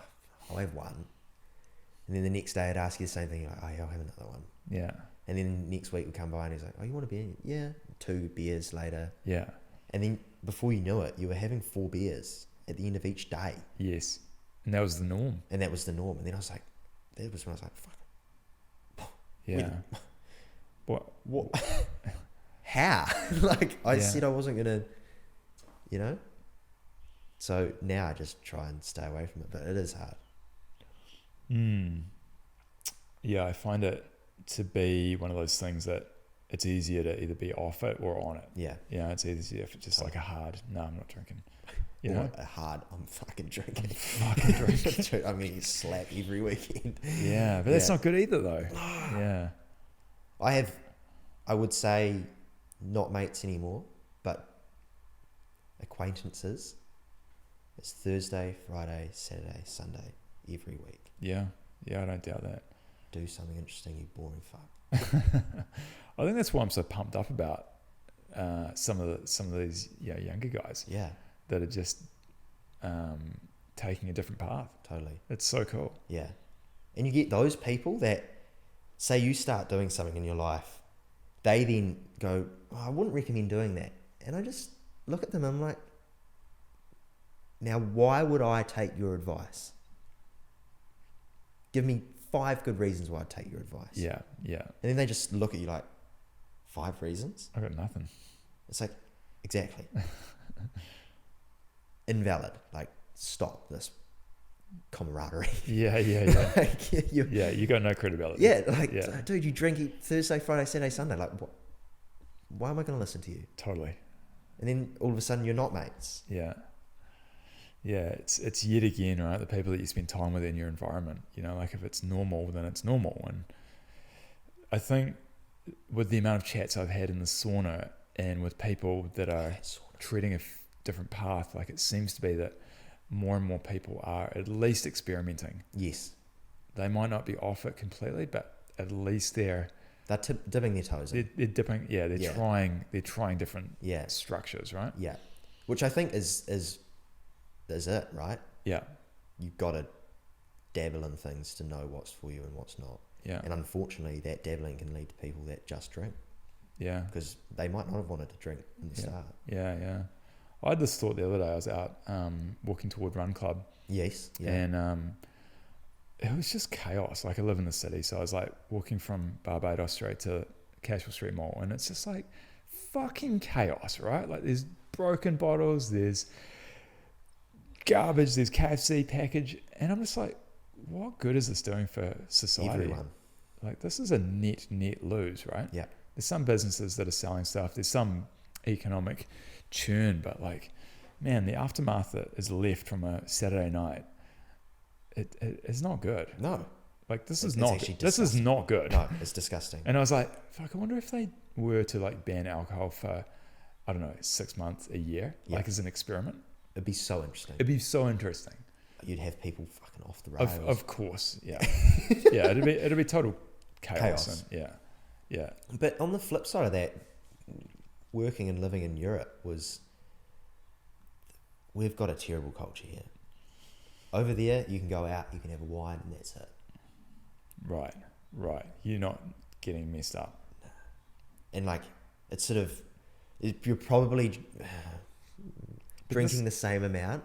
I'll have one. And then the next day I'd ask you the same thing. You're like, oh, yeah, I'll have another one. Yeah. And then next week would come by and he's like, oh, you want a beer? Yeah. 2 beers later. Yeah. And then before you knew it, you were having 4 beers at the end of each day. Yes. And that was the norm. And then I was like, that was when I was like, fuck. Yeah. What? How? Like, I said I wasn't going to, So now I just try and stay away from it, but it is hard. Yeah, I find it to be one of those things that it's easier to either be off it or on it. Yeah. It's easier if it's just like a hard, no, I'm not drinking. A hard, I'm fucking drinking. I mean, you slap every weekend. Yeah, but that's not good either though. Yeah. I would say not mates anymore, but acquaintances. It's Thursday, Friday, Saturday, Sunday, every week. Yeah, I don't doubt that. Do something interesting, you boring fuck. I think that's why I'm so pumped up about some of these younger guys. Yeah, that are just taking a different path. totally. It's so cool. Yeah, and you get those people that say you start doing something in your life, they then go, I wouldn't recommend doing that, and I just look at them. I'm like, now why would I take your advice? Give me 5 good reasons why I'd take your advice. Yeah. And then they just look at you like, 5 reasons? I got nothing. It's like, exactly. Invalid. Like, stop this camaraderie. Yeah. Like, You got no credibility. Yeah, like, dude, you drink Thursday, Friday, Saturday, Sunday. Like, what? Why am I going to listen to you? Totally. And then all of a sudden you're not mates. Yeah. It's yet again, right? The people that you spend time with in your environment, like if it's normal, then it's normal. And I think with the amount of chats I've had in the sauna and with people that are treading a different path, like it seems to be that more and more people are at least experimenting. Yes. They might not be off it completely, but at least they're dipping their toes in. They're dipping. Yeah, they're trying different structures, right? Yeah, which I think is it, right? Yeah. You've got to dabble in things to know what's for you and what's not. Yeah. And unfortunately, that dabbling can lead to people that just drink. Yeah. Because they might not have wanted to drink in the start. Yeah. I had this thought the other day. I was out walking toward Run Club. Yes. Yeah. And it was just chaos. Like I live in the city, so I was like walking from Barbados straight to Cashel Street Mall, and it's just like fucking chaos, right? Like there's broken bottles, there's garbage, there's KFC package, and I'm just like, what good is this doing for society? Everyone. Like this is a net lose, right? Yeah. There's some businesses that are selling stuff, there's some economic churn, but like, man, the aftermath that is left from a Saturday night, it is not good. No. Like this is not good. No, it's disgusting. And I was like, fuck, I wonder if they were to like ban alcohol for, I don't know, 6 months, a year, like as an experiment. It'd be so interesting. It'd be so interesting. You'd have people fucking off the rails. Of course, yeah. Yeah, it'd be total chaos. And, yeah. But on the flip side of that, working and living in Europe we've got a terrible culture here. Over there, you can go out, you can have a wine, and that's it. Right. You're not getting messed up. And like, it's sort of, you're probably drinking the same amount,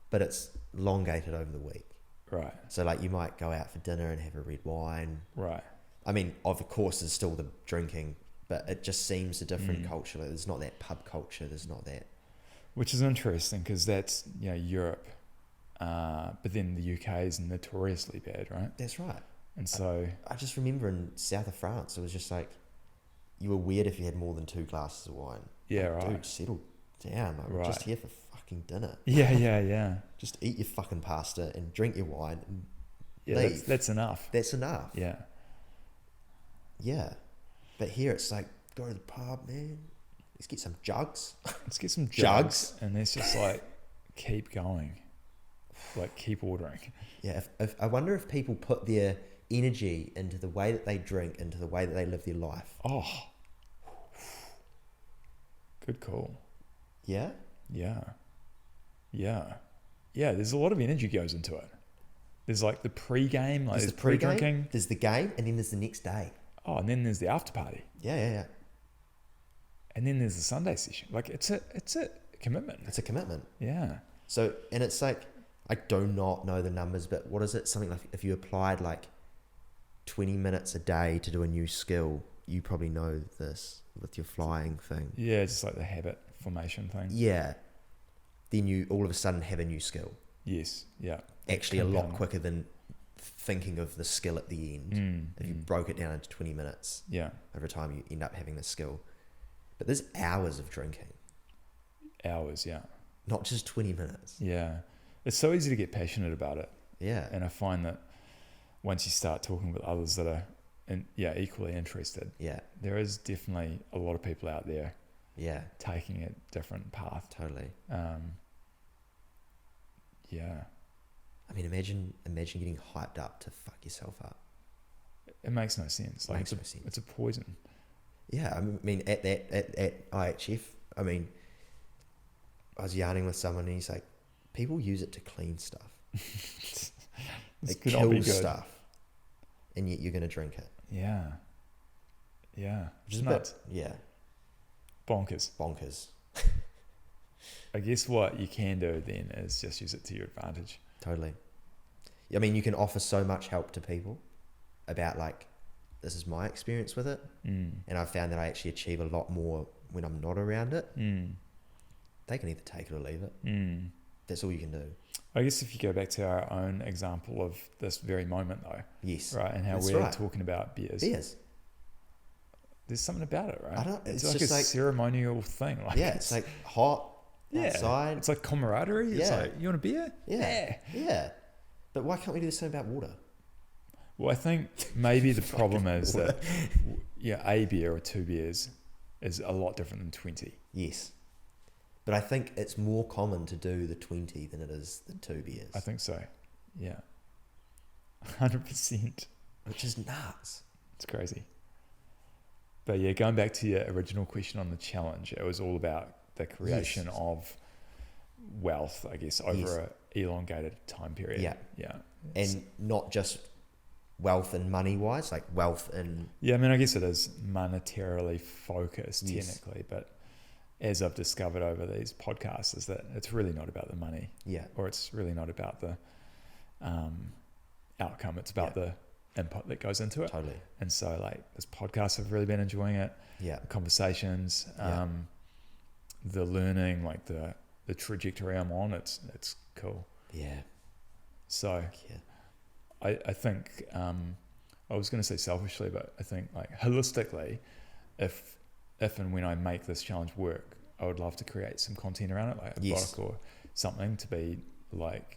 but it's elongated over the week. Right. So like, you might go out for dinner and have a red wine. Right. I mean, of course, there's still the drinking, but it just seems a different culture. Like, there's not that pub culture. There's not that. Which is interesting because that's Europe, but then the UK is notoriously bad, right? That's right. And so I just remember in south of France, it was just like, you were weird if you had more than 2 glasses of wine. Yeah, like, right. Dude, settle down. Like, we're just here for fucking dinner. Yeah. Just eat your fucking pasta and drink your wine and leave. That's enough. That's enough. Yeah. Yeah. But here it's like, go to the pub, man. Let's get some jugs. Let's get some jugs. And let's just like keep going. Like keep ordering. Yeah. If I wonder if people put their energy into the way that they drink, into the way that they live their life. Oh. Good call. Yeah? Yeah. There's a lot of energy goes into it. There's like the pre-game, like there's pre-drinking. There's the game, and then there's the next day. Oh, and then there's the after party. Yeah. And then there's the Sunday session. Like it's a commitment. It's a commitment. Yeah. So, and it's like, I do not know the numbers, but what is it? Something like if you applied like 20 minutes a day to do a new skill, you probably know this with your flying thing. Yeah, it's just like the habit formation thing. Yeah. Then you all of a sudden have a new skill. Yes. Yeah. Actually, a lot quicker than thinking of the skill at the end. If you broke it down into 20 minutes, over time you end up having this skill. But there's hours of drinking. Hours, yeah. Not just 20 minutes. Yeah. It's so easy to get passionate about it. Yeah. And I find that once you start talking with others that are equally interested. Yeah. There is definitely a lot of people out there Yeah. taking a different path. Totally. Yeah. I mean, imagine getting hyped up to fuck yourself up. It makes no sense. Like, it's a poison. Yeah, I mean, at IHF, I mean, I was yarning with someone and he's like, people use it to clean stuff. It kills stuff. And yet you're going to drink it. Yeah. Yeah. Which is nuts. Yeah. Bonkers. I guess what you can do then is just use it to your advantage. Totally. I mean, you can offer so much help to people about like, this is my experience with it. And I've found that I actually achieve a lot more when I'm not around it. They can either take it or leave it. That's all you can do. I guess if you go back to our own example of this very moment though. Yes. Right. And how we're talking about beers. There's something about it, right? It's like a ceremonial thing. Like it's like hot outside. It's like camaraderie. It's like, you want a beer? Yeah. But why can't we do the same about water? Well, I think maybe the problem is that a beer or 2 beers is a lot different than 20. Yes. But I think it's more common to do the 20 than it is the 2 beers. I think so. Yeah. 100%. Which is nuts. It's crazy. But yeah, going back to your original question on the challenge, it was all about the creation of wealth, I guess, over an elongated time period. Yeah. And not just wealth and money wise, like wealth and... Yeah, I mean, I guess it is monetarily focused technically, but as I've discovered over these podcasts is that it's really not about the money. Yeah. Or it's really not about the outcome. It's about the input that goes into it. Totally. And so like this podcast, I've really been enjoying it. Yeah. The conversations, the learning, like the trajectory I'm on, it's cool. Yeah. So I think I was going to say selfishly, but I think like holistically, if and when I make this challenge work, I would love to create some content around it, like a blog or something to be like,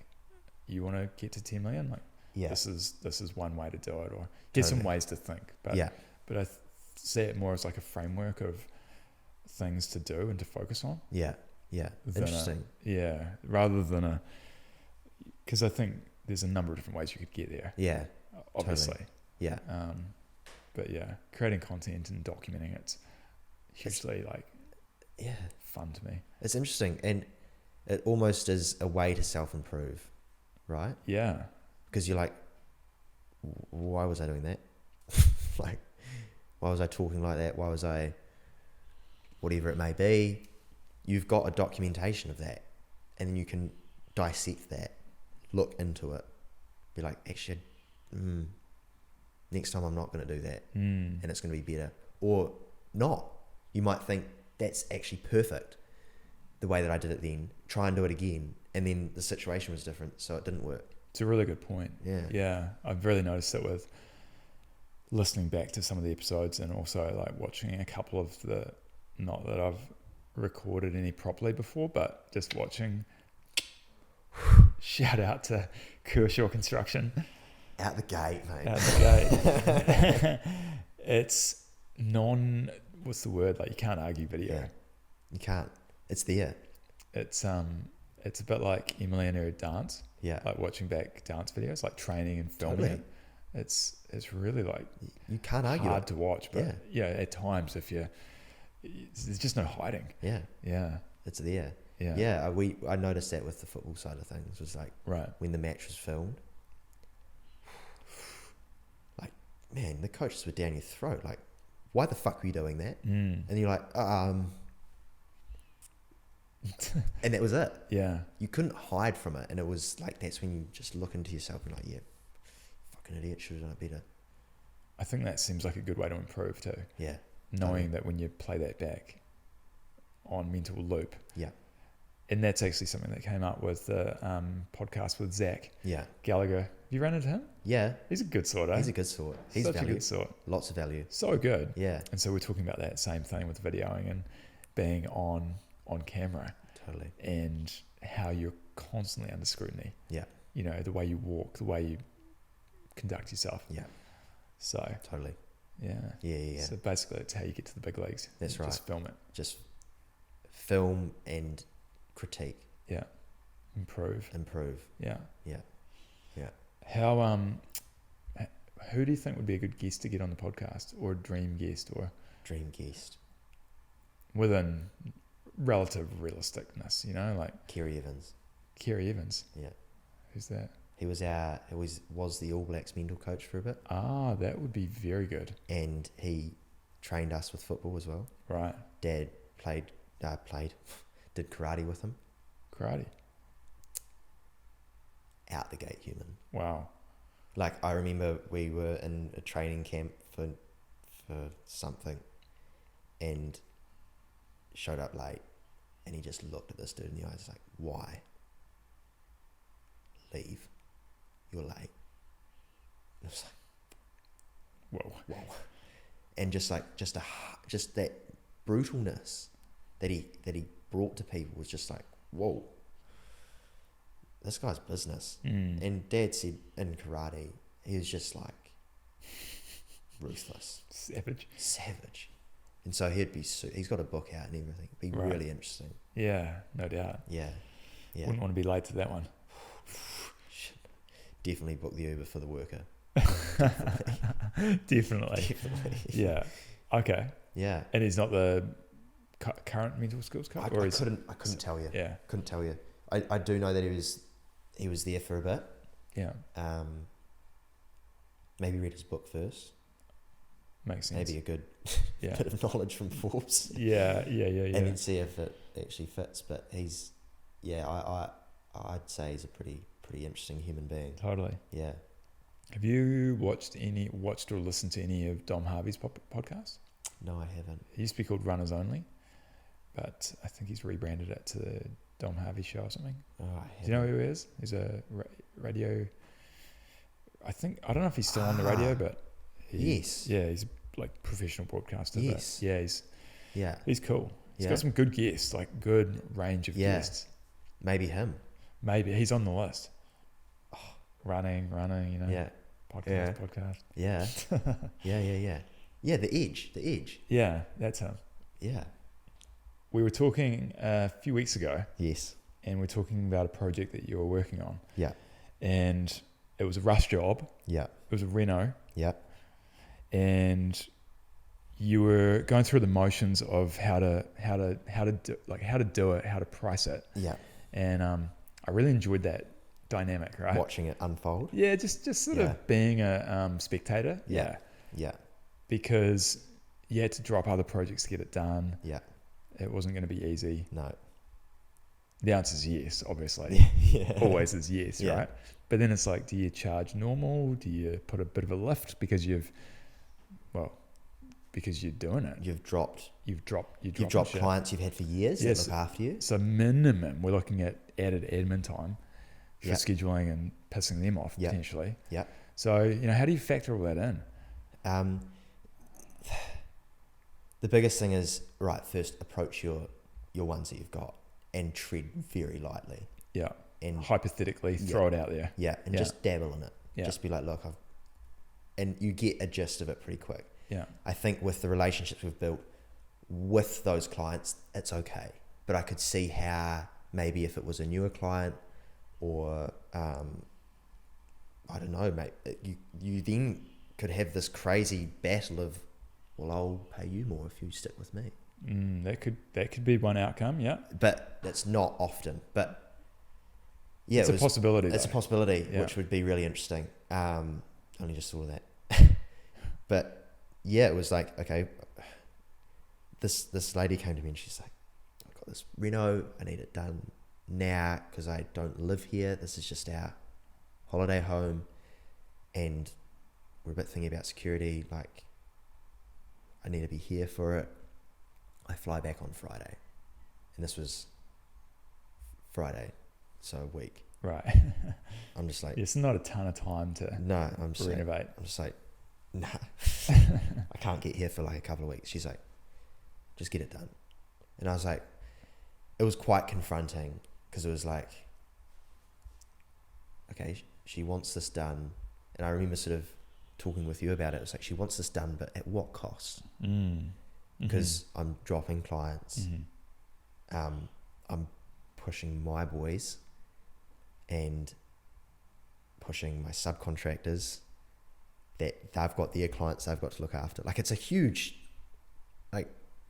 you want to get to 10 million? Like, this is one way to do it, or here's some ways to think. But I see it more as like a framework of things to do and to focus on. Yeah. Interesting. Rather than because I think there's a number of different ways you could get there. Yeah. Obviously. Totally. Yeah. But creating content and documenting it's hugely fun to me. It's interesting, and it almost is a way to self-improve, right? Yeah. Because you're like, why was I doing that? Like, why was I talking like that? Why was I, whatever it may be? You've got a documentation of that, and then you can dissect that, look into it, be like, actually, next time I'm not going to do that, and it's going to be better, or not. You might think that's actually perfect, the way that I did it then. Try and do it again, and then the situation was different, so it didn't work. It's a really good point. Yeah. I've really noticed it with listening back to some of the episodes, and also like watching a couple of not that I've recorded any properly before, but just watching. Shout out to Kershaw Construction. Out the gate, mate. Out the gate. It's what's the word? Like, you can't argue video. Yeah. You can't. It's there. It's a bit like Emily and her dance. Yeah. Like watching back dance videos, like training and filming it. It's really like you can't argue. Hard to watch, but at times there's just no hiding. Yeah. It's there. Yeah. Yeah. I noticed that with the football side of things. It was like when the match was filmed, like, man, the coaches were down your throat. Like, why the fuck were you doing that? And you're like, and that was it. Yeah. You couldn't hide from it. And it was like, that's when you just look into yourself and like, fucking idiot, should have done it better. I think that seems like a good way to improve too. Yeah. Knowing that when you play that back on mental loop. Yeah. And that's actually something that came up with the podcast with Zach Gallagher. Have you run into him? Yeah. He's a good sort, eh? He's a good sort. He's such value. A good sort. Lots of value. So good. Yeah. And so we're talking about that same thing with videoing and being on camera. Totally. And how you're constantly under scrutiny. Yeah. You know, the way you walk, the way you conduct yourself. Yeah. So Totally. yeah. Yeah. So basically, it's how you get to the big leagues. That's You right. Just film it. Just film and critique. Yeah. Improve. Yeah. Yeah. How who do you think would be a good guest to get on the podcast, or a dream guest, or Dream guest. within relative realisticness? Like Kerry Evans. Kerry Evans. Yeah. Who's that? He was the All Blacks mental coach for a bit, Ah, that would be very good. and he trained us with football as well. Right. Dad did karate with him. Karate. Out the gate human. Wow. Like, I remember we were in a training camp for something, and showed up late, and he just looked at this dude in the eyes like, why? Leave. You're late. And I was like, Whoa. and just that brutalness that he brought to people was just like, whoa, this guy's business. And Dad said in karate, he was just like ruthless, savage. And so he's got a book out and everything. It'd be Right. really interesting. Yeah, no doubt. Yeah. Wouldn't want to be late to that one. Definitely book the Uber for the worker. Definitely. Yeah. Okay. Yeah. And he's not the current mental skills coach, I couldn't tell you. Yeah. Couldn't tell you. I do know that he was there for a bit. Yeah. Maybe read his book first. Makes sense. Maybe a good Yeah. bit of knowledge from Forbes. Yeah. And then see if it actually fits. But I'd say he's a pretty interesting human being. Totally. Yeah. Have you watched or listened to any of Dom Harvey's podcasts? No, I haven't. It used to be called Runners Only, but I think he's rebranded it to the Dom Harvey Show or something. Oh, I haven't. Do you know who he is? He's a radio. I don't know if he's still on the radio, but yes. Yeah, he's like professional broadcaster. Yes. But yeah, he's cool. He's got some good guests, like good range of guests. Maybe him. Maybe he's on the list. Running, Yeah. podcast. Yeah. Yeah. Yeah, the edge. Yeah, that's him. Yeah. We were talking a few weeks ago, Yes. and we're talking about a project that you were working on. Yeah. And it was a rush job. Yeah. It was a reno. Yeah. And you were going through the motions of how to do it, how to price it. Yeah. And I really enjoyed that dynamic, right? Watching it unfold. Yeah, just sort of being a spectator. Yeah. Yeah. Because you had to drop other projects to get it done. Yeah. It wasn't going to be easy. No. The answer is yes, obviously. Yeah. Always is yes, Yeah. right? But then it's like, do you charge normal? Do you put a bit of a lift because you're doing it? You've dropped shit. clients you've had for years that look after you. So minimum, we're looking at added admin time for Yep. scheduling and pissing them off potentially. Yeah. So, how do you factor all that in? The biggest thing is, first approach your ones that you've got and tread very lightly. Yeah. And hypothetically throw it out there. Yeah. And just dabble in it. Yeah. Just be like, look, and you get a gist of it pretty quick. Yeah. I think with the relationships we've built with those clients, it's okay. But I could see how maybe if it was a newer client or, I don't know, mate, you then could have this crazy battle of, well, I'll pay you more if you stick with me. That could be one outcome, yeah. But it's not often. But yeah, it's a possibility. It's a possibility, Yeah. which would be really interesting. Only just thought of that. But yeah, it was like, okay, this lady came to me and she's like, I've got this reno, I need it done now because I don't live here. This is just our holiday home, and we're a bit thinking about security. Like, I need to be here for it. I fly back on Friday, and this was Friday, so a week. Right. I'm just like, it's not a ton of time to renovate. I'm just like, nah, I can't get here for like a couple of weeks. She's like, just get it done. And I was like, it was quite confronting because it was like, okay, she wants this done. And I remember sort of talking with you about it. It's like she wants this done, but at what cost? Mm. Because I'm dropping clients. Mm-hmm. I'm pushing my boys and pushing my subcontractors that they've got their clients they've got to look after. Like, it's a huge, like,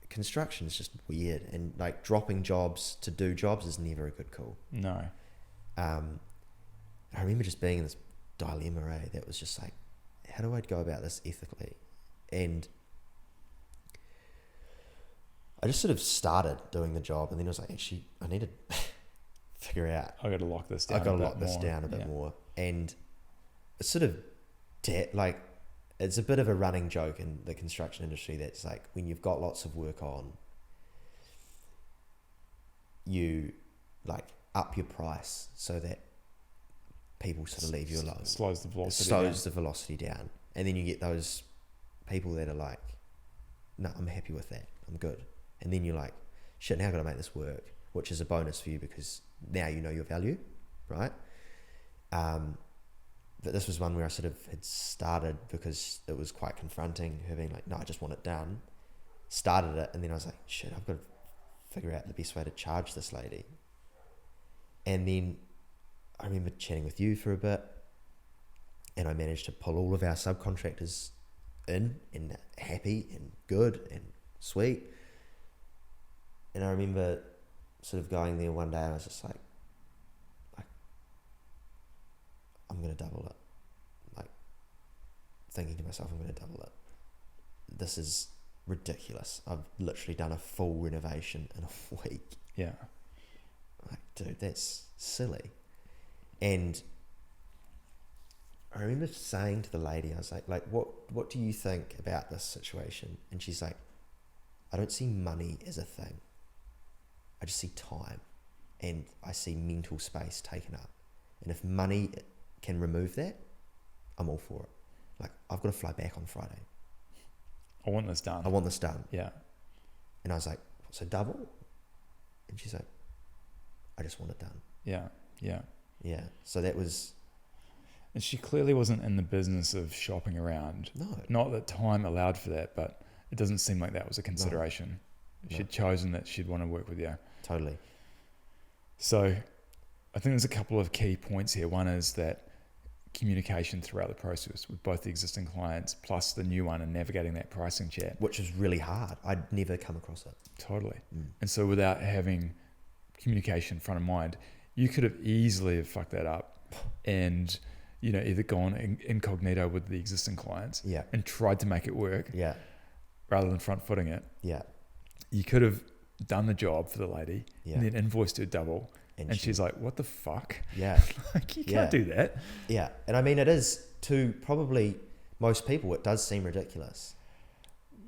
construction is just weird, and like dropping jobs to do jobs is never a good call. No. I remember just being in this dilemma, that was just like, how do I go about this ethically? And I just sort of started doing the job, and then I was like, actually, I need to figure out. I got to lock this down. I got to lock this down a bit more. And it's sort of like, it's a bit of a running joke in the construction industry. That's like, when you've got lots of work on, you like up your price so that people sort of leave you alone. Slows the velocity the velocity down. And then you get those people that are like, no, I'm happy with that. I'm good. And then you're like, shit, now I've got to make this work, which is a bonus for you because now you know your value, right? But this was one where I sort of had started because it was quite confronting, her being like, no, I just want it done. Started it, and then I was like, shit, I've got to figure out the best way to charge this lady. And then I remember chatting with you for a bit, and I managed to pull all of our subcontractors in, and happy and good and sweet. And I remember sort of going there one day, and I was just like I'm going to double it. Like, thinking to myself, I'm going to double it. This is ridiculous. I've literally done a full renovation in a week. Yeah. Like, dude, that's silly. And I remember saying to the lady, I was like, what do you think about this situation? And she's like, I don't see money as a thing. I just see time, and I see mental space taken up. And if money can remove that, I'm all for it. Like, I've got to fly back on Friday. I want this done. Yeah. And I was like, so double? And she's like, I just want it done. Yeah. Yeah. So that was... And she clearly wasn't in the business of shopping around. No. Not that time allowed for that, but it doesn't seem like that was a consideration. No. She'd chosen that she'd want to work with you. Totally. So I think there's a couple of key points here. One is that communication throughout the process with both the existing clients plus the new one, and navigating that pricing chat. Which is really hard. I'd never come across it. Totally. And so without having communication front of mind, you could have easily have fucked that up and, you know, either gone incognito with the existing clients and tried to make it work rather than front footing it. Yeah. You could have done the job for the lady and then invoiced her double. And she's like, what the fuck? Yeah. Like, you can't do that. Yeah. And I mean, it is to probably most people, it does seem ridiculous.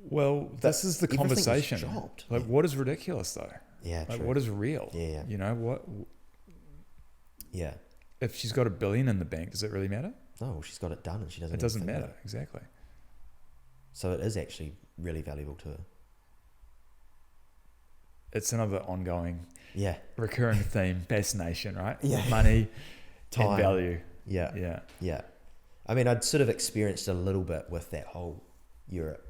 Well, this is the conversation. Like, what is ridiculous though? Yeah. Like, true. what is real? Yeah. You know, what? Yeah. If she's got $1 billion in the bank, does it really matter? No, she's got it done and she doesn't. It doesn't matter. Exactly. So it is actually really valuable to her. It's another ongoing, recurring theme, fascination, right? Yeah. Money, time, and value. Yeah. I mean, I'd sort of experienced a little bit with that whole Europe,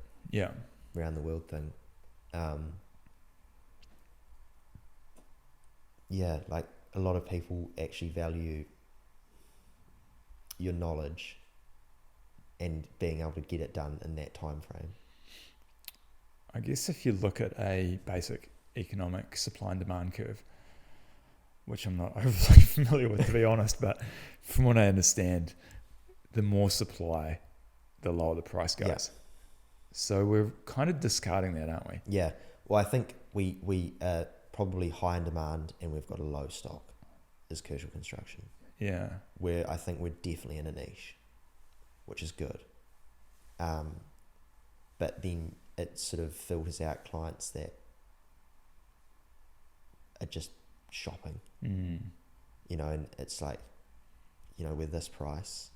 around the world thing. Like a lot of people actually value your knowledge and being able to get it done in that time frame. I guess if you look at a basic economic supply and demand curve, which I'm not overly familiar with, to be honest, but from what I understand, the more supply, the lower the price goes. Yeah. So we're kind of discarding that, aren't we? Yeah. Well, I think we are probably high in demand and we've got a low stock as commercial construction. Yeah. Where I think we're definitely in a niche, which is good. But then it sort of filters out clients that are just shopping, you know, and it's like, you know, with this price,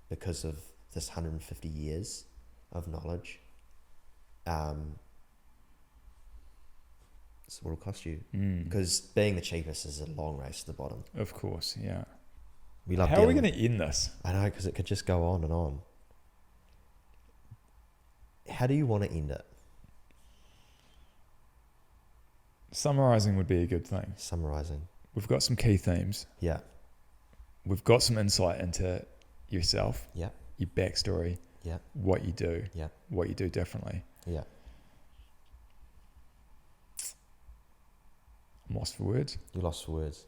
because of this 150 years of knowledge, so what it'll cost you, because being the cheapest is a long race to the bottom. Of course, yeah. We love. How are we going to end this? I know, because it could just go on and on. How do you want to end it? Summarizing would be a good thing. Summarizing. We've got some key themes. Yeah. We've got some insight into yourself. Yeah. Your backstory. Yeah. What you do. Yeah. What you do differently. Yeah. I'm lost for words. You're lost for words.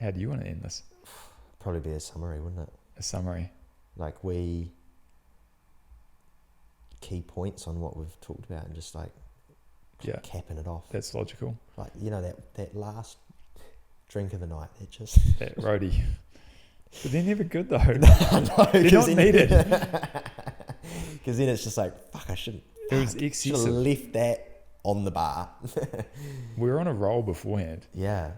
How do you want to end this? Probably be a summary, wouldn't it? A summary. Like key points on what we've talked about and just like capping it off. That's logical. Like, you know, that last drink of the night, that roadie. But they're never good though. No, they're not needed. Because then it's just like, fuck, I shouldn't. It was should excessive. have left that on the bar. We were on a roll beforehand. Yeah.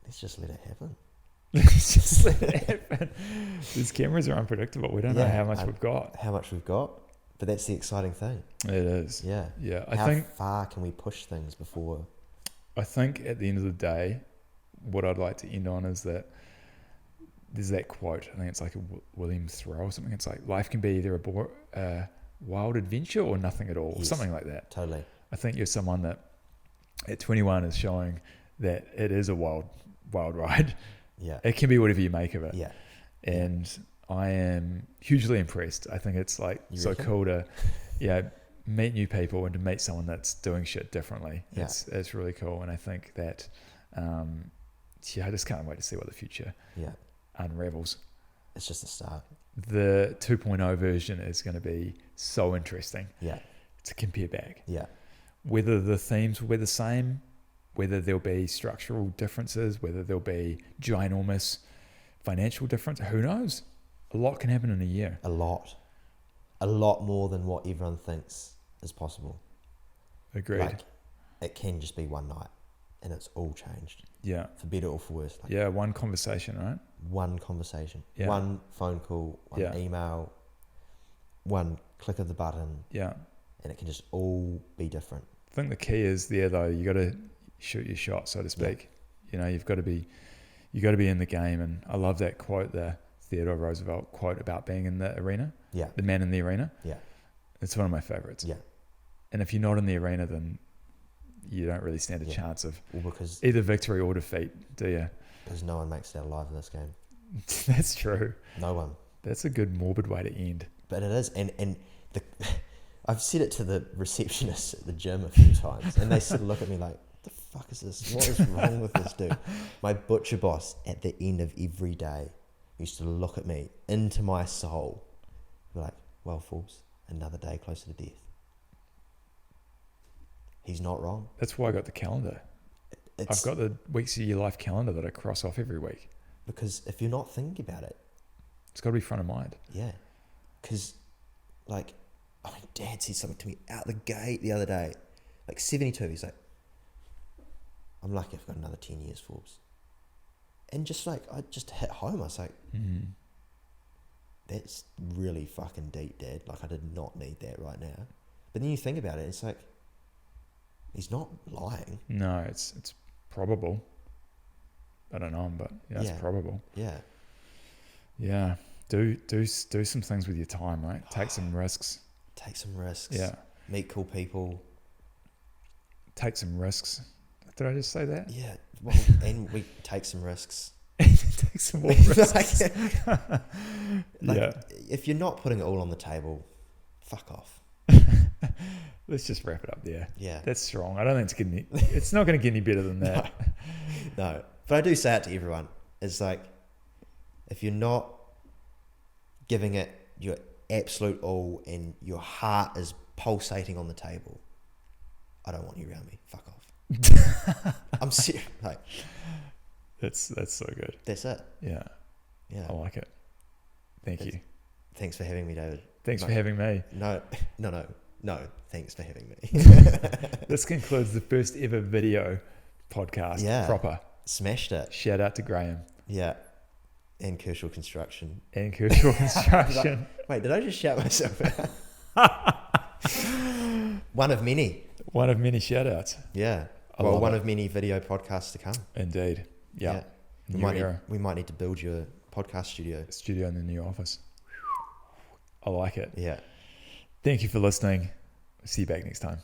Let's just let it happen. Let's just let it happen. These cameras are unpredictable. We don't know how much we've got. But that's the exciting thing. It is. Yeah. Yeah. How far can we push things before? I think at the end of the day, what I'd like to end on is that there's that quote. I think it's like a William Thoreau or something. It's like, life can be either a wild adventure or nothing at all. Yes. Something like that. Totally. I think you're someone that at 21 is showing that it is a wild ride. Yeah. It can be whatever you make of it. Yeah. And I am hugely impressed. I think it's like cool to meet new people and to meet someone that's doing shit differently. Yeah. It's really cool. And I think that I just can't wait to see what the future unravels. It's just a start. The 2.0 version is going to be so interesting. Yeah. To compare back. Yeah. Whether the themes will be the same, whether there'll be structural differences, whether there'll be ginormous financial difference, who knows? A lot can happen in a year. A lot more than what everyone thinks is possible. Agreed. Like, it can just be one night and it's all changed. Yeah. For better or for worse. Like, one conversation, right? One conversation. Yeah. One phone call, one email, one click of the button. Yeah. And it can just all be different. I think the key is there though, you got to shoot your shot, so to speak. Yeah. You know, you got to be in the game. And I love that quote, the Theodore Roosevelt quote about being in the arena. Yeah. The man in the arena. Yeah. It's one of my favorites. Yeah. And if you're not in the arena, then you don't really stand a chance of because either victory or defeat, do you? Because no one makes it out alive in this game. That's true. No one. That's a good morbid way to end. But it is. And I've said it to the receptionist at the gym a few times, and they sort of look at me like, "What the fuck is this? What is wrong with this dude?" My butcher boss at the end of every day used to look at me into my soul, be like, "Well, Forbes, another day closer to death." He's not wrong. That's why I got the calendar. I've got the weeks of your life calendar that I cross off every week. Because if you're not thinking about it, it's got to be front of mind. Yeah. Because, like, Dad said something to me out the gate the other day. Like, 72, he's like, "I'm lucky I've got another 10 years, Forbes." And just like, I just hit home. I was like, that's really fucking deep, Dad. Like, I did not need that right now. But then you think about it, it's like, he's not lying. No, it's probable. I don't know him, but it's probable. Yeah. Yeah. Do some things with your time, right? Take some risks. Yeah. Meet cool people. Take some risks. Did I just say that? Yeah. Well, and we take some risks. Take some more risks. If you're not putting it all on the table, fuck off. Let's just wrap it up there. Yeah. That's strong. I don't think it's not going to get any better than that. No. But I do say it to everyone. It's like, if you're not giving it your absolute all and your heart is pulsating on the table, I don't want you around me. Fuck off. I'm serious. Like, that's so good. That's it. Yeah. Yeah. I like it. Thank you. Thanks for having me, David. Thanks for having me. No. Thanks for having me. This concludes the first ever video podcast. Yeah. Proper. Smashed it. Shout out to Graham. Yeah. And Kershaw Construction. Wait, did I just shout myself out? One of many. One of many shout outs. Yeah. One of many video podcasts to come. Indeed. Yeah. We might need to build you a podcast studio. Studio in the new office. I like it. Yeah. Thank you for listening. See you back next time.